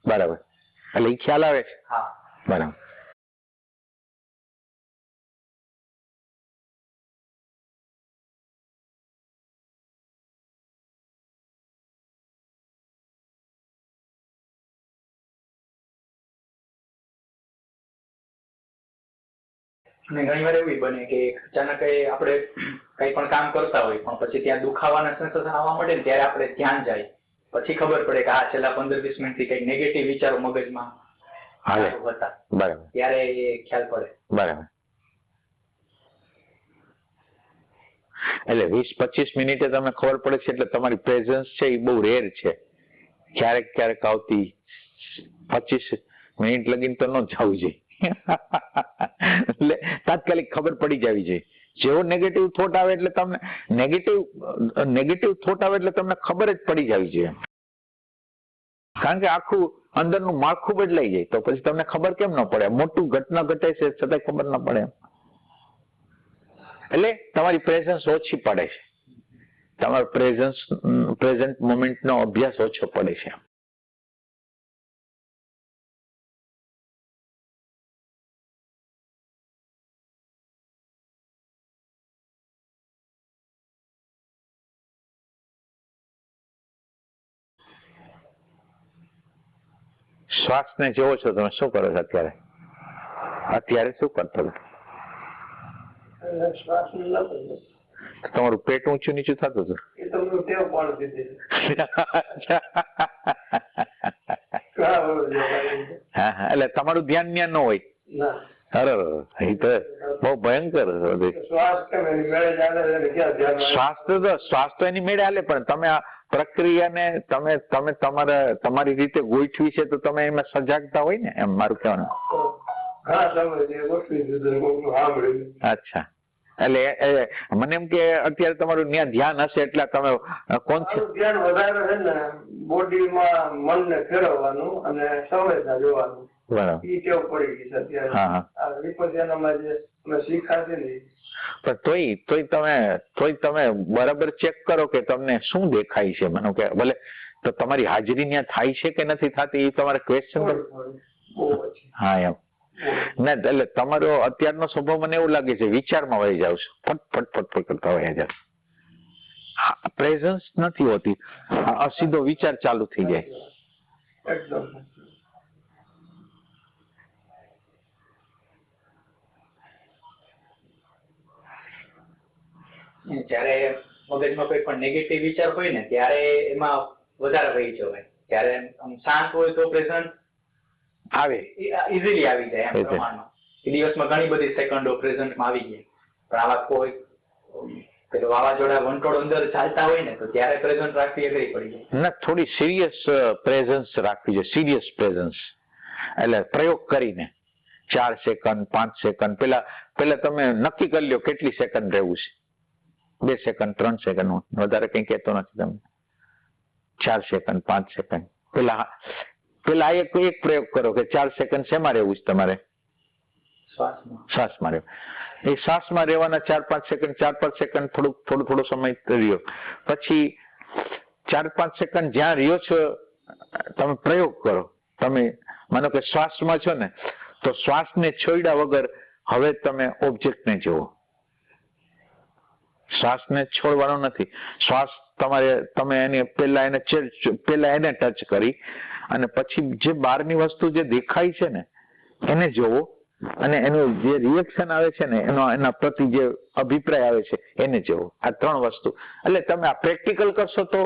બરાબર, એટલે એ ખ્યાલ આવે છે. હા બરાબર. અને ઘણી વાર એવું બને કે અચાનક આપણે કઈ પણ કામ કરતા હોય પણ પછી ત્યાં દુખાવાના સેન્સેશન આવવા મળે ને ત્યારે આપણે ધ્યાન જાય, પછી ખબર પડે કે આ છેલ્લા 15-20 મિનિટથી કઈ નેગેટિવ વિચારો મગજમાં હતા. બરાબર. ત્યારે એ ખ્યાલ પડે. બરાબર. એટલે 20-25 મિનિટે તમને ખબર પડે છે, એટલે તમારી પ્રેઝન્સ છે એ બહુ રેર છે. ક્યારેક આવતી 25 મિનિટ લગીને તો ન જવું જોઈએ. એટલે તાત્કાલિક ખબર પડી જવી જોઈએ. જેવો નેગેટિવ થોટ આવે એટલે તમને નેગેટિવ થોટ આવે એટલે તમને ખબર જ પડી જવી જોઈએ, કારણ કે આખું અંદરનું માળખું બદલાઈ જાય. તો પછી તમને ખબર કેમ ન પડે? મોટું ઘટના ઘટે છે છતાંય ખબર ન પડે. એટલે તમારી પ્રેઝન્સ ઓછી પડે છે, તમારો પ્રેઝન્ટ મોમેન્ટનો અભ્યાસ ઓછો પડે છે. શ્વાસને જોવો છો તમે, શું કરો છો અત્યારે? શું કરતો હતો? શ્વાસ નથી. તમારું પેટ ઊંચું નીચું થતું હતું? એ તો હું ટેવ પાડી દીધી. હા એટલે તમારું ધ્યાન ત્યાં ન હોય. ના. અરે એ તો બહુ ભયંકર. શ્વાસ તો એની મેળે હાલે, પણ તમે આ પ્રક્રિયાને તમે તમારી રીતે ગોઠવી છે તો તમે એમાં સજાગતા હોય ને, એમ મારું કહેવાનું. અચ્છા, એટલે મને એમ કે અત્યારે તમારું ત્યાં ધ્યાન હશે એટલે તમે કોણ છે? ધ્યાન વધારે છે ને બોડીમાં મનને ફેરવવાનું અને સંવેદના જોવાનું. બરાબર. ઈ ટેવ પડી ગઈ છે અત્યારે. હા. વિપશ્યનામાં જે અમે શીખ્યા છે ને. પણ તોય તમે બરાબર ચેક કરો કે તમને શું દેખાય છે. મને કે ભલે તો તમારી હાજરી ત્યાં થાય છે કે નથી થતી એ તમારે ક્વેશ્ચન કરો. હા એમ ના, એટલે તમારો અત્યારનો સ્વભાવ મને એવું લાગે છે વિચારમાં વહી જાવ છો, ફટ કરતા વહી જાવ. પ્રેઝન્સ નથી હોતી, સીધો વિચાર ચાલુ થઈ જાય. જયારે મગજમાં કોઈ પણ નેગેટિવ વિચાર હોય ને ત્યારે એમાં વધારે વહી જવાય. ત્યારે શાંત હોય તો પ્રેઝન્ટ આવે, ઇઝીલી આવી જાય એમ પ્રમાણમાં. એ દિવસમાં ઘણી બધી સેકન્ડો પ્રેઝન્ટમાં આવી જાય. પણ આવા કોઈ પેલું વાવાઝોડા વંટોળ અંદર ચાલતા હોય ને તો ત્યારે પ્રેઝન્ટ રાખવી અઘરી પડી જાય. ના, થોડી સિરિયસ પ્રેઝન્સ રાખવી જોઈએ. સિરિયસ પ્રેઝન્સ એટલે પ્રયોગ કરીને 4 સેકન્ડ 5 સેકન્ડ પેલા તમે નક્કી કરી લો કેટલી સેકન્ડ રહેવું છે. 2 સેકન્ડ 3 સેકન્ડ, વધારે કઈ કહેતો નથી તમને. 4 સેકન્ડ 5 સેકન્ડ પેલા એક પ્રયોગ કરો કે 4 સેકન્ડ શેમાં રહેવું છે તમારે? શ્વાસમાં રહેવું. એ શ્વાસમાં રહેવાના 4-5 સેકન્ડ થોડો સમય રહ્યો, પછી 4-5 સેકન્ડ જ્યાં રહ્યો છો તમે પ્રયોગ કરો. તમે માનો કે શ્વાસમાં છો ને તો શ્વાસને છોડ્યા વગર હવે તમે ઓબ્જેક્ટને જુઓ. શ્વાસને છોડવાનો નથી. શ્વાસ તમે એને પેલા એને ટચ કરી અને પછી જે બહારની વસ્તુ જે દેખાય છે ને એને જોવો અને એનું જે રિએક્શન આવે છે ને એના પ્રતિ જે અભિપ્રાય આવે છે એને જોવો. આ 3 વસ્તુ. એટલે તમે આ પ્રેક્ટિકલ કરશો તો,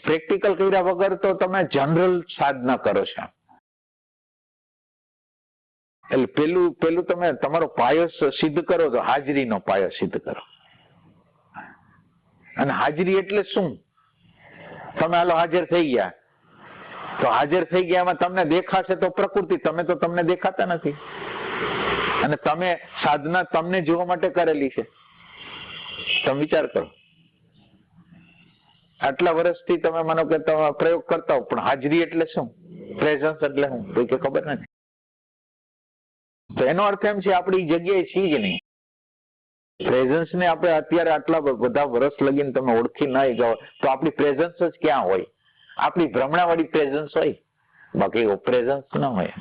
પ્રેક્ટિકલ કર્યા વગર તો તમે જનરલ સાધના કરો છો. એટલે પેલું તમે તમારો પાયો સિદ્ધ કરો તો હાજરીનો પાયો સિદ્ધ કરો. અને હાજરી એટલે શું? તમે હાલો હાજર થઈ ગયા, તો હાજર થઈ ગયા એમાં તમને દેખાશે તો પ્રકૃતિ, તમે તો તમને દેખાતા નથી. અને તમે સાધના તમને જોવા માટે કરેલી છે. તમે વિચાર કરો, આટલા વર્ષથી તમે માનો કે તમે પ્રયોગ કરતા હો, પણ હાજરી એટલે શું, પ્રેઝન્સ એટલે શું, કોઈ કે ખબર નથી. તો એનો અર્થ એમ છે આપણી જગ્યાએ છીએ જ નહીં. પ્રેઝન્સ ને આપણે અત્યારે આટલા બધા વર્ષ લગીને તમે ઓળખી ના જાઓ તો આપણી પ્રેઝન્સ જ ક્યાં હોય? આપણી ભ્રમણાવાળી પ્રેઝન્સ હોય, બાકી પ્રેઝન્સ ના હોય.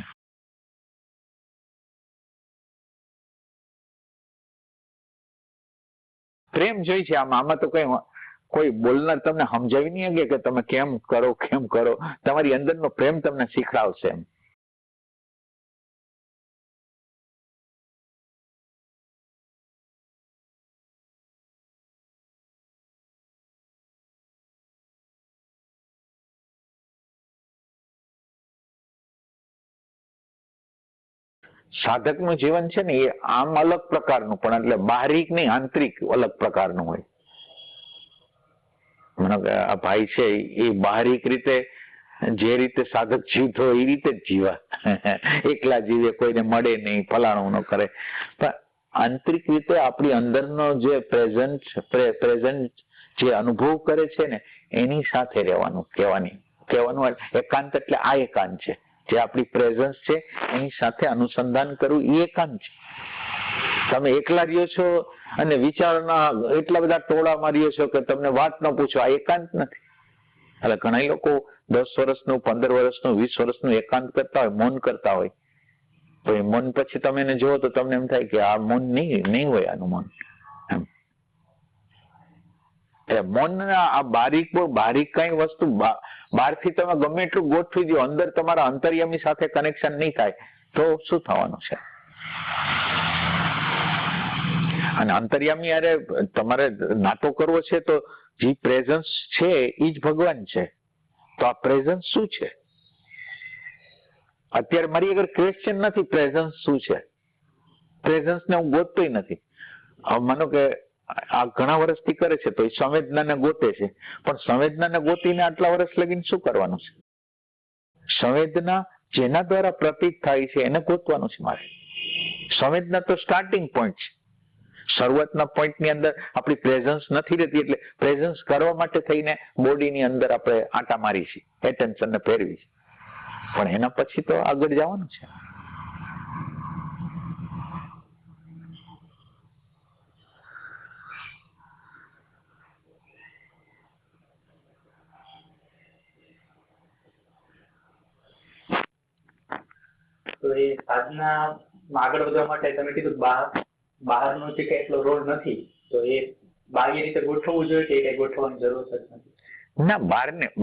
પ્રેમ જોઈ છે આમાં તો કઈ કોઈ બોલનાર તમને સમજાવી નહીં શકે કે તમે કેમ કરો. તમારી અંદરનો પ્રેમ તમને શીખડાવશે એમ. સાધકનું જીવન છે ને એ આમ અલગ પ્રકારનું, પણ એટલે બાહરિક નહીં, આંતરિક અલગ પ્રકારનું હોય. મને આ ભાઈ છે એ બાહરિક રીતે જે રીતે સાધક જીવતો હોય એ રીતે જ જીવા, એકલા જીવે, કોઈને મળે નહીં, ફલાણું ન કરે. પણ આંતરિક રીતે આપણી અંદરનો જે પ્રેઝન્ટ જે અનુભવ કરે છે ને એની સાથે રહેવાનું. કહેવાનું એકાંત એટલે આ એકાંત છે, જે આપણી પ્રેઝન્સ છે એની સાથે અનુસંધાન કરવું એ એકાંત છે. તમે એકલા રહ્યો છો અને વિચારના એટલા બધા ટોળામાં રહ્યો છો કે તમને વાત ન પૂછો, આ એકાંત નથી. એટલે ઘણા લોકો 10 વર્ષનું, 15 વર્ષનું, 20 વર્ષનું એકાંત કરતા હોય, મૌન કરતા હોય, તો એ મૌન પછી તમે એને જુઓ તો તમને એમ થાય કે આ મૌન નહીં હોય, આનું મૌન એમ. એટલે મૌન આ બારીક કઈ વસ્તુ બહારથી તમે ગમે એટલું ગોઠવી દો, અંદર તમારા અંતર્યામી સાથે કનેક્શન નહીં થાય તો શું થવાનું છે? અને અંતર્યામી અરે તમારે નાતો કરવો છે તો જે પ્રેઝન્સ છે એ જ ભગવાન છે. તો આ પ્રેઝન્સ શું છે? અત્યારે મારી આગળ ક્વેશ્ચન નથી પ્રેઝન્સ શું છે. પ્રેઝન્સ ને હું ગોતતોય નથી. માનો કે આ ઘણા વર્ષથી કરે છે તો એ સંવેદનાને ગોતે છે, પણ સંવેદનાને ગોતીને આટલા વર્ષ લગીને શું કરવાનું છે? સંવેદના જેના દ્વારા પ્રતીત થાય છે એને ગોતવાનું છે મારે. સંવેદના તો સ્ટાર્ટિંગ પોઈન્ટ છે. શરૂઆતના પોઈન્ટની અંદર આપણી પ્રેઝન્સ નથી રહેતી, એટલે પ્રેઝન્સ કરવા માટે થઈને બોડીની અંદર આપણે આંટા મારી છીએ, એટેન્શનને ફેરવી છે, પણ એના પછી તો આગળ જવાનું છે. તો એ સાધના આગળ વધવા માટે તમે કીધું બહારનો છે કે એટલો રોલ નથી, તો એ બાહ્ય રીતે ગોઠવવું જોઈએ કે કઈ ગોઠવવાની જરૂર જ નથી? ના,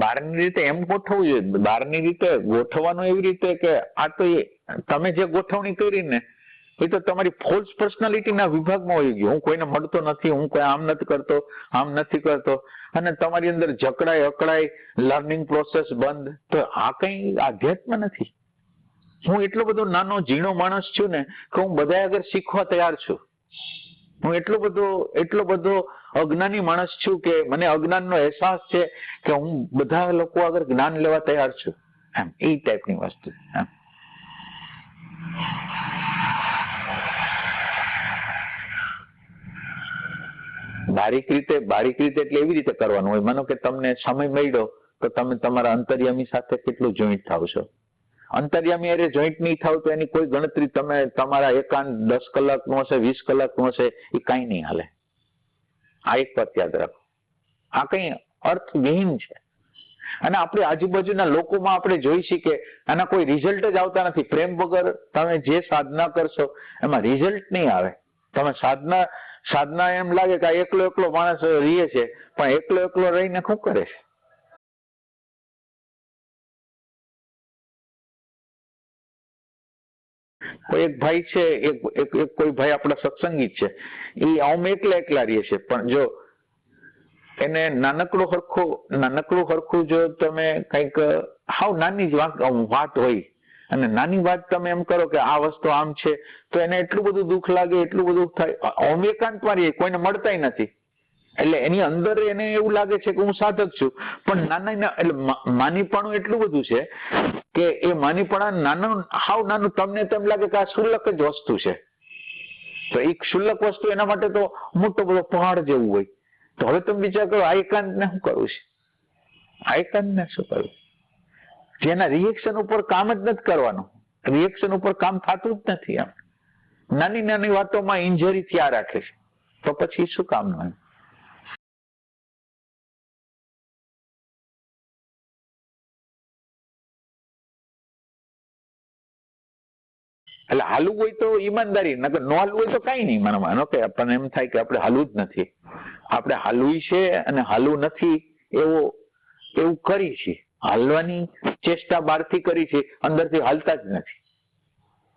બહારની રીતે એમ ગોઠવવું જોઈએ. બહારની રીતે ગોઠવવાનું એવી રીતે કે આ તો એ તમે જે ગોઠવણી કરી ને એ તો તમારી ફોલ્સ પર્સનાલિટીના વિભાગમાં હોઈ ગયું. હું કોઈને મળતો નથી, હું કોઈ આમ નથી કરતો, આમ નથી કરતો, અને તમારી અંદર જકડાય અકડાય, લર્નિંગ પ્રોસેસ બંધ. તો આ કઈ આધ્યાત્મ નથી. હું એટલો બધો નાનો ઝીણો માણસ છું ને કે હું બધા આગળ શીખવા તૈયાર છું. હું એટલો બધો અજ્ઞાની માણસ છું કે મને અજ્ઞાનનો અહેસાસ છે કે હું બધા લોકો આગળ જ્ઞાન લેવા તૈયાર છું, એમ એ ટાઈપની વસ્તુ. એમ બારીક રીતે એટલે એવી રીતે કરવાનું હોય. માનો કે તમને સમય મળ્યો તો તમે તમારા અંતર્યામી સાથે કેટલું જોઈન્ટ થાવ છો. અંતર્યામી અરે જોઈન્ટ નહીં થાવ તો એની કોઈ ગણતરી તમે તમારા એકાંત 10 કલાકનું હશે, 20 કલાકનું હશે, એ કઈ નહીં હાલે. આ એક વાત યાદ રાખો, આ કઈ અર્થવિહીન છે. અને આપણે આજુબાજુના લોકોમાં આપણે જોઈ છીએ કે આના કોઈ રિઝલ્ટ જ આવતા નથી. પ્રેમ વગર તમે જે સાધના કરશો એમાં રિઝલ્ટ નહીં આવે. તમે સાધના એમ લાગે કે આ એકલો માણસ રહે છે, પણ એકલો રહીને શું કરે છે? કોઈ એક ભાઈ છે, કોઈ ભાઈ આપણા સત્સંગી છે, એ આમ એકલા રહે છે, પણ જો એને નાનકડું હરખું જો તમે કંઈક હાવ નાની જ વાત હોય અને નાની વાત તમે એમ કરો કે આ વસ્તુ આમ છે, તો એને એટલું બધું દુઃખ લાગે, એટલું બધું થાય. આમ એકાંતમાં રહીએ, કોઈને મળતાય નથી, એટલે એની અંદર એને એવું લાગે છે કે હું સાધક છું, પણ નાના એટલે માનીપણું એટલું બધું છે કે એ માનીપણા નાનું, હાવ નાનું, તમને તેમ લાગે કે આ શુલ્લક જ વસ્તુ છે. તો એક શુલ્લક વસ્તુ એના માટે તો મોટો બધો પહાડ જેવું હોય. તો હવે તમે વિચાર કરો, આ એકાંત ને શું કરવું છે? આ એકાંત ને શું કરવું? જેના રિએક્શન ઉપર કામ જ નથી કરવાનું, રિએક્શન ઉપર કામ થતું જ નથી. એમ નાની નાની વાતોમાં ઇન્જરી થયા રાખે છે, તો પછી શું કામનું? એટલે હાલવું હોય તો ઈમાનદારી, નકર ન હાલવું હોય તો કઈ નહીં. મને માનો કે આપણને એમ થાય કે આપણે હાલવું જ નથી, આપણે હાલવું છે અને હાલવું નથી એવું કરી છે. હાલવાની ચેષ્ટા બહારથી કરી છે, અંદરથી હાલતા જ નથી.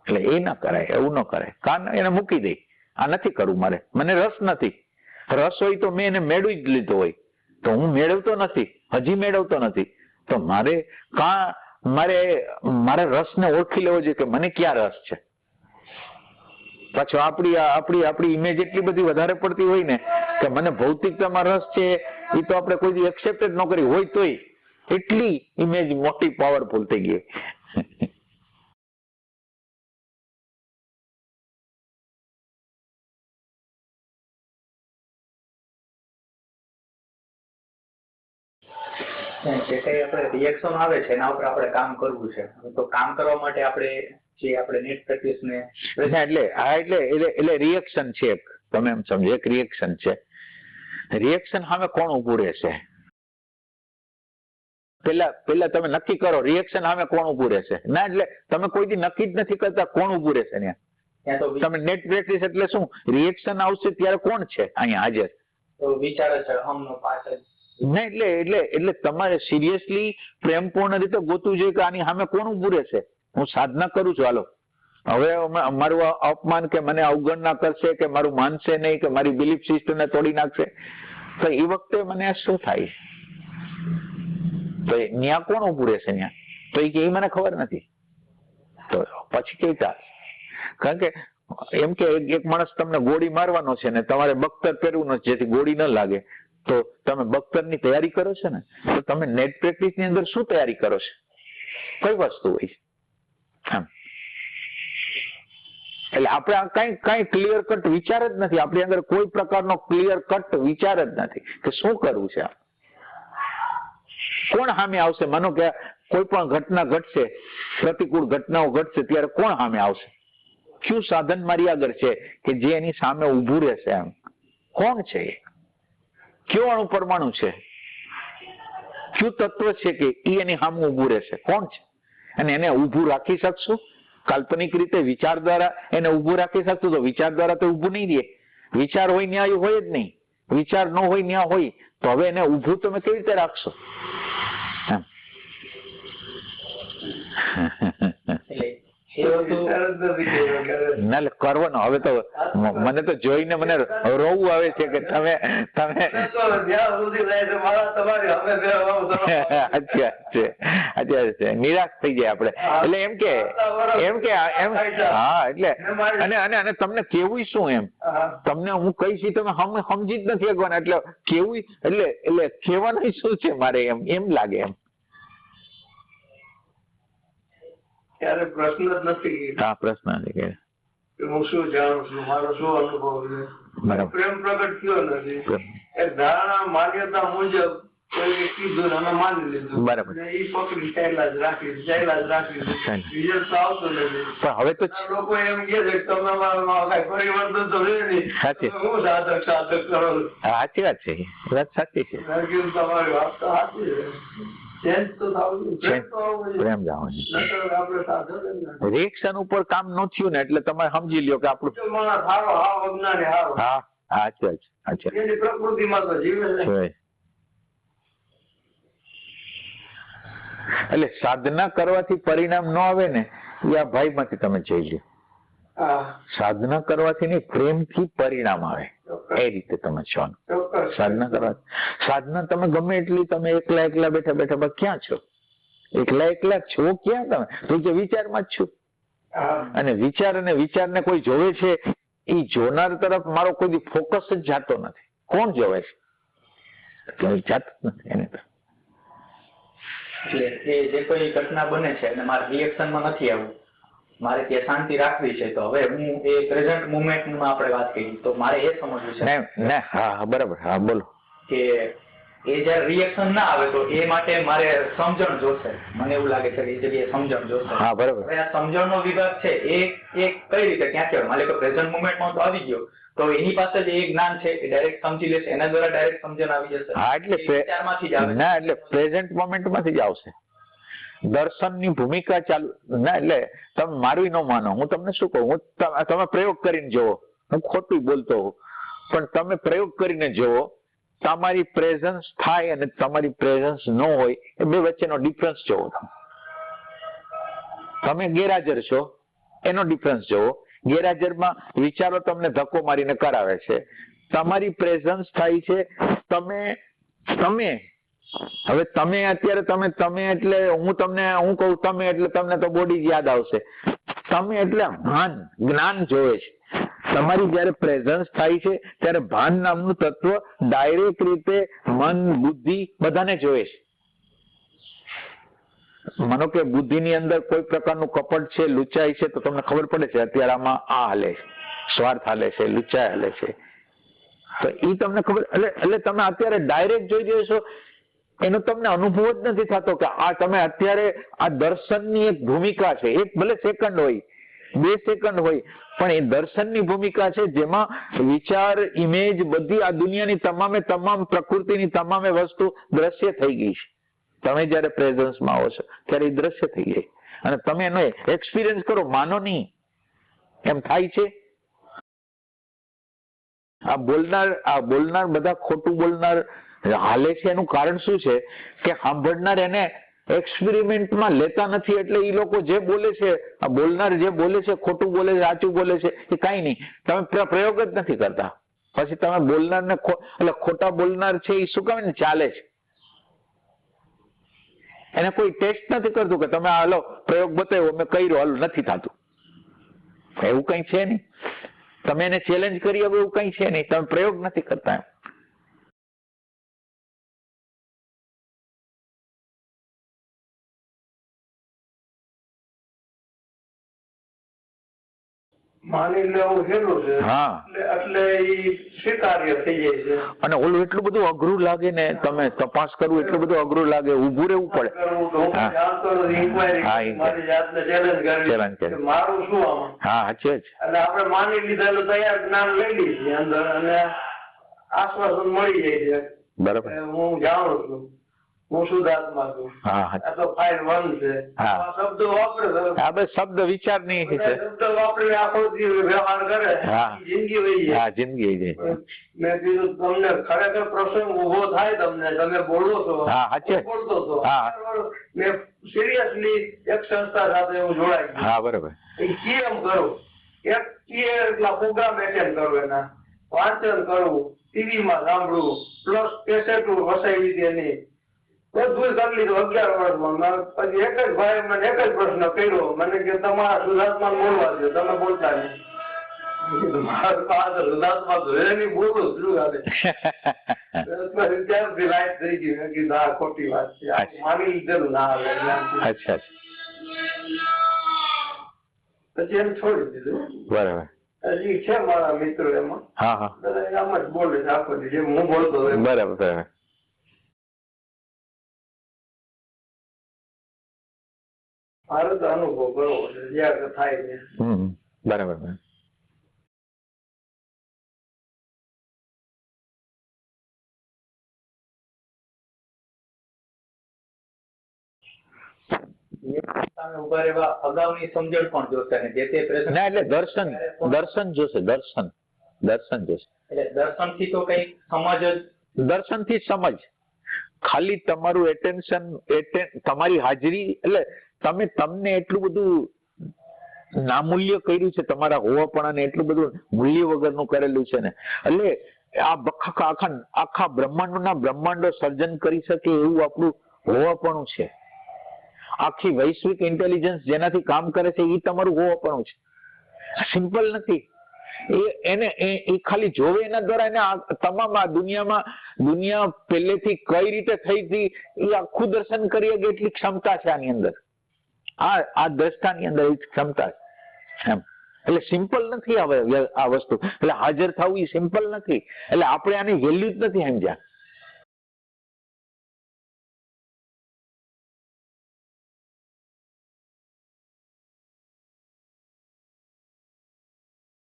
એટલે એ ના કરાય, એવું ન કરાય. કાન એને મૂકી દે, આ નથી કરવું મારે, મને રસ નથી. રસ હોય તો મેં એને મેળવી જ લીધો હોય, તો હું મેળવતો નથી, હજી મેળવતો નથી, તો મારે રસને ઓળખી લેવો જોઈએ કે મને ક્યાં રસ છે. પાછો આપણી ઇમેજ એટલી બધી વધારે પડતી હોય ને કે મને ભૌતિકતામાં રસ છે, એ તો આપણે કોઈ એક્સેપ્ટ જ ન કરી હોય તોય એટલી ઇમેજ મોટી પાવરફુલ થઈ ગઈ. જે કઈ આપણે રિએક્શન આવે છે એના ઉપર આપણે કામ કરવું છે. તો કામ કરવા માટે આપણે નેટ પ્રેક્ટિસ ને એટલે રિએક્શન છે, તમે એમ સમજો, એક રિએક્શન છે. રિએક્શન સામે કોણ ઉભું રહેશે? પેલા તમે નક્કી કરો રિએક્શન સામે કોણ ઉભું રહેશે. ના, એટલે તમે કોઈ દી નક્કી જ નથી કરતા કોણ ઉભું રહેશે ત્યાં. તમે નેટ પ્રેક્ટિસ એટલે શું? રિએક્શન આવશે ત્યારે કોણ છે અહીંયા હાજર? તો વિચાર છે હમનો પાછળ. ના, એટલે તમારે સિરિયસલી પ્રેમપૂર્ણ રીતે ગોતવું જોઈએ કે આની સામે કોણ ઉભું રહેશે. હું સાધના કરું છું, હાલો હવે મારું અપમાન કે મને અવગણના કરશે કે મારું માનશે નહીં કે મારી બિલીફ સિસ્ટમને તોડી નાખશે, તો એ વખતે મને શું થાય? તો ન્યા કોણ ઉભું રહેશે ન્યા? તો એ મને ખબર નથી. તો પછી કેવી ચાલે? કારણ કે એમ કે એક માણસ તમને ગોળી મારવાનો છે ને તમારે બખ્તર પહેરવું નથી જેથી ગોળી ન લાગે, તો તમે બખ્તરની તૈયારી કરો છો ને, તો તમે નેટ પ્રેક્ટિસ ની અંદર શું તૈયારી કરો છો? કઈ વસ્તુ હોય? એમ એટલે આપણે કઈ ક્લિયર કટ વિચાર જ નથી. આપણી અંદર કોઈ પ્રકારનો ક્લિયર કટ વિચાર જ નથી કે શું કરવું છે. કોણ સામે આવશે? માનો કે કોઈ પણ ઘટના ઘટશે, પ્રતિકૂળ ઘટનાઓ ઘટશે, ત્યારે કોણ સામે આવશે? કયું સાધન મારી આગળ છે કે જે એની સામે ઉભું રહેશે? એમ કોણ છે? કયો અણુ પરમાણુ છે? કયું તત્વ છે કે એ એની સામે ઉભું રહેશે? કોણ છે? અને એને ઉભું રાખી શકશું કાલ્પનિક રીતે વિચાર દ્વારા? એને ઉભું રાખી શકશું તો વિચાર દ્વારા તો ઉભું નહીં રહે. વિચાર હોય ન્યાય હોય જ નહીં, વિચાર ન હોય ન્યા હોય, તો હવે એને ઉભું તમે કેવી રીતે રાખશો? ના, કરવાનો. હવે તો મને તો જોઈને મને રોવું આવે છે કે તમે નિરાશ થઈ જાય આપણે. એટલે એમ કે હા, એટલે અને તમને કેવું શું? એમ તમને હું કહીશ તમે સમજી જ નથી શકવાના. એટલે કેવું એટલે કહેવાનું શું છે મારે? એમ લાગે. એમ ત્યારે પ્રશ્ન જ નથી. હા, પ્રશ્ન નથી કે હું શું જાણું છું, મારો શું અનુભવ છે. પ્રેમ પ્રગટ થયો નથી. એક ધારણા માન્યતા મુજબ કોઈ કીધું અમે માની લીધું, બરાબર, એ પકડી ચાલ્યા જ રાખી. રિઝલ્ટ તો આવતું નથી. પણ હવે તો લોકો એમ કે છે તમે કઈ પરિવર્તન તો રહે નહીં, હું સાધક કરો. સાચી વાત છે, વાત સાચી છે. તમારી વાત તો સાચી છે. રિએક્શન ઉપર કામ ન થયું ને એટલે તમે સમજી લ્યો કે આપણું પ્રકૃતિમાં તો જીવે. એટલે સાધના કરવાથી પરિણામ ન આવે ને એ આ ભાઈ માંથી તમે જોઈ લો. સાધના કરવાથી નહીં, પ્રેમથી પરિણામ આવે એ રીતે તમે છો. સાધના કરવા, સાધના તમે ગમે એટલી તમે એકલા બેઠા ક્યાં છો? એકલા છો ક્યાં તમે? તો કે વિચારમાં જ છું. અને વિચારને કોઈ જોવે છે, એ જોનાર તરફ મારો કોઈ ફોકસ જ જાતો નથી. કોણ જોવે છે? એટલે જાતું જ નથી એને તો. એટલે એ જે કોઈ ઘટના બને છે અને મારે રિએક્શનમાં નથી આવવું, મારે ત્યાં શાંતિ રાખવી છે, તો હવે હું એ પ્રેઝન્ટ મુમેન્ટમાં આપણે વાત કરી તો મારે એ સમજવું છે ને હા બરાબર, હા બોલો. કે એ જયારે રિએક્શન ના આવે તો એ માટે મારે સમજણ જોશે. મને એવું લાગે છે કે એ જગ્યાએ સમજણ જોશે. હા બરાબર. હવે આ સમજણનો વિભાગ છે એ કઈ રીતે ક્યાં કહેવાય? મારે કે પ્રેઝન્ટ મુમેન્ટમાં તો આવી ગયો તો એની પાસે જે એ જ્ઞાન છે એ ડાયરેક્ટ સમજી લેશે, એના દ્વારા ડાયરેક્ટ સમજણ આવી જશે. હા એટલે વિચારમાંથી જ આવે ના, એટલે પ્રેઝન્ટ મોમેન્ટમાંથી જ આવશે. દર્શનની ભૂમિકા ચાલુ ના, એટલે તમે મારું ન માનો, હું તમને શું કહું, તમે પ્રયોગ કરીને જુઓ, હું ખોટું બોલતો હોઉં પણ તમે પ્રયોગ કરીને જુઓ, તમારી પ્રેઝન્સ થાય અને તમારી પ્રેઝન્સ ન હોય એ બે વચ્ચેનો ડિફરન્સ જોવો. તમે ગેરહાજર છો એનો ડિફરન્સ જોવો. ગેરહાજરમાં વિચારો તમને ધક્કો મારીને કરાવે છે, તમારી પ્રેઝન્સ થાય છે, તમે હવે તમે અત્યારે તમે એટલે હું કહું તમે એટલે તમને તો બોડી જ યાદ આવશે. તમે એટલે ભાન જ્ઞાન જોવે છે. તમારી જયારે પ્રેઝન્સ થાય છે ત્યારે ભાન નામનું તત્વ ડાયરેક્ટ રીતે મન બુદ્ધિ બધાને જોવે છે. માનો કે બુદ્ધિની અંદર કોઈ પ્રકારનું કપટ છે, લુચાઈ છે, તો તમને ખબર પડે છે અત્યારે આમાં આ હાલે છે, સ્વાર્થ હાલે છે, લુચાઈ હાલે છે, તો એ તમને ખબર એટલે તમે અત્યારે ડાયરેક્ટ જોઈ રહ્યો છો, એનો તમને અનુભવ જ નથી થતો કે આ તમે અત્યારે આ દર્શનની એક ભૂમિકા છે. એક ભલે સેકન્ડ હોય, 2 સેકન્ડ હોય, પણ એ દર્શનની ભૂમિકા છે જેમાં વિચાર, ઇમેજ બધી આ દુનિયાની તમામ પ્રકૃતિની તમામે વસ્તુ દ્રશ્ય થઈ ગઈ છે. તમે જયારે પ્રેઝન્સમાં આવો છો ત્યારે એ દ્રશ્ય થઈ ગઈ અને તમે એનો એક્સપિરિયન્સ કરો, માનો નહીં એમ થાય છે. આ બોલનાર બધા ખોટું બોલનાર હાલે છે, એનું કારણ શું છે કે સાંભળનાર એને એક્સપેરિમેન્ટમાં લેતા નથી. એટલે એ લોકો જે બોલે છે, આ બોલનાર જે બોલે છે, ખોટું બોલે છે, સાચું બોલે છે, એ કાંઈ નહીં, તમે પ્રયોગ જ નથી કરતા. પછી તમે બોલનારને એટલે ખોટા બોલનાર છે એ શું કામ ચાલે છે, એને કોઈ ટેસ્ટ નથી કરતું કે તમે હાલો પ્રયોગ બતાવ્યો, મેં કર્યો, હાલો નથી થતું, એવું કઈ છે નહીં. તમે એને ચેલેન્જ કરી હવે એવું કઈ છે નહીં, તમે પ્રયોગ નથી કરતા. માની લેવું સહેલું છે, એટલે ઈ સ્વીકાર્ય થઈ જાય છે. અને ઓલું એટલું બધું અઘરું લાગે ને, તમે તપાસ કરવું એટલું બધું અઘરું લાગે, ઊભું રહેવું પડે. મારું શું આમાં? હા છે જ. એટલે આપણે માની લીધેલું તૈયાર જ્ઞાન લઈ લીધી અંદર અને આશ્વાસન મળી જાય છે. બરાબર. હું જાણું છું, હું શુદ્ધાત્મા છું. આ તો ફાઇલ 1 છે. શબ્દ વાપરે, હા બસ શબ્દ વિચાર નહીં છે, શબ્દ વાપરીને આખો વ્યવહાર કરે, જિંદગી વહી જાય. હા જિંદગી વહી જાય. મેં કીધું તમને ખરેખર પ્રસંગ ઉભો થાય, તમે બોલો છો, બોલતો છો. મેં સિરિયસલી એક સંસ્થા સાથે હું જોડાઈ ગયો. હા બરાબર. કેમ કરું, એટલા પ્રોગ્રામ એટેન્ડ કરું, એના વાંચન કરવું, ટીવીમાં સાંભળવું, પ્લસ કેસેટ વસાવી દીધી, બધું કરી લીધું 11 વર્ષમાં. પછી એક જ ભાઈ મને એક જ પ્રશ્ન કર્યો, મને કે તમારા શુદ્ધાત્મા બોલવા દો, તમે બોલતા નહીં. મારા પાસે શુદ્ધાત્મા તો એની બોલું શું આવે. ત્યારથી લાઈટ થઈ ગઈ. મેં કીધું આ ખોટી વાત છે, માની લીધેલું ના આવે. અચ્છા. પછી એમ છોડી દીધું. બરાબર. હજી છે મારા મિત્રો એમાં, બધા આમ જ બોલે છે આખો દી, જેમ હું બોલતો હોય. બરાબર બરાબર. મારો તો અનુભવ કરવો છે જ્યાં થાય છે. બરાબર. અગાઉની સમજણ પણ જોશે ને જે તે ના, એટલે દર્શન જોશે, દર્શન જોશે. એટલે દર્શનથી તો કઈ સમજ જ, દર્શનથી સમજ, ખાલી તમારું એટેન્શન, તમારી હાજરી, એટલે તમને એટલું બધું નામૂલ્ય કર્યું છે, તમારા હોવાપણાને એટલું બધું મૂલ્ય વગરનું કરેલું છે ને, એટલે આખા બ્રહ્માંડો સર્જન કરી શકે એવું આપણું હોવાપણું છે. આખી વૈશ્વિક ઇન્ટેલિજન્સ જેનાથી કામ કરે છે એ તમારું હોવાપણું છે. સિમ્પલ નથી. એને એ ખાલી જોવે એના દ્વારા એને તમામ આ દુનિયા પહેલેથી કઈ રીતે થઈ હતી એ આખું દર્શન કરી શકે એટલી ક્ષમતા છે આની અંદર. આ દ્રષ્ટાની અંદર એ ક્ષમતા છે એમ. એટલે સિમ્પલ નથી આ વસ્તુ. એટલે હાજર થવું એ સિમ્પલ નથી. એટલે આપણે આની વેલ્યુ જ નથી સમજ્યા.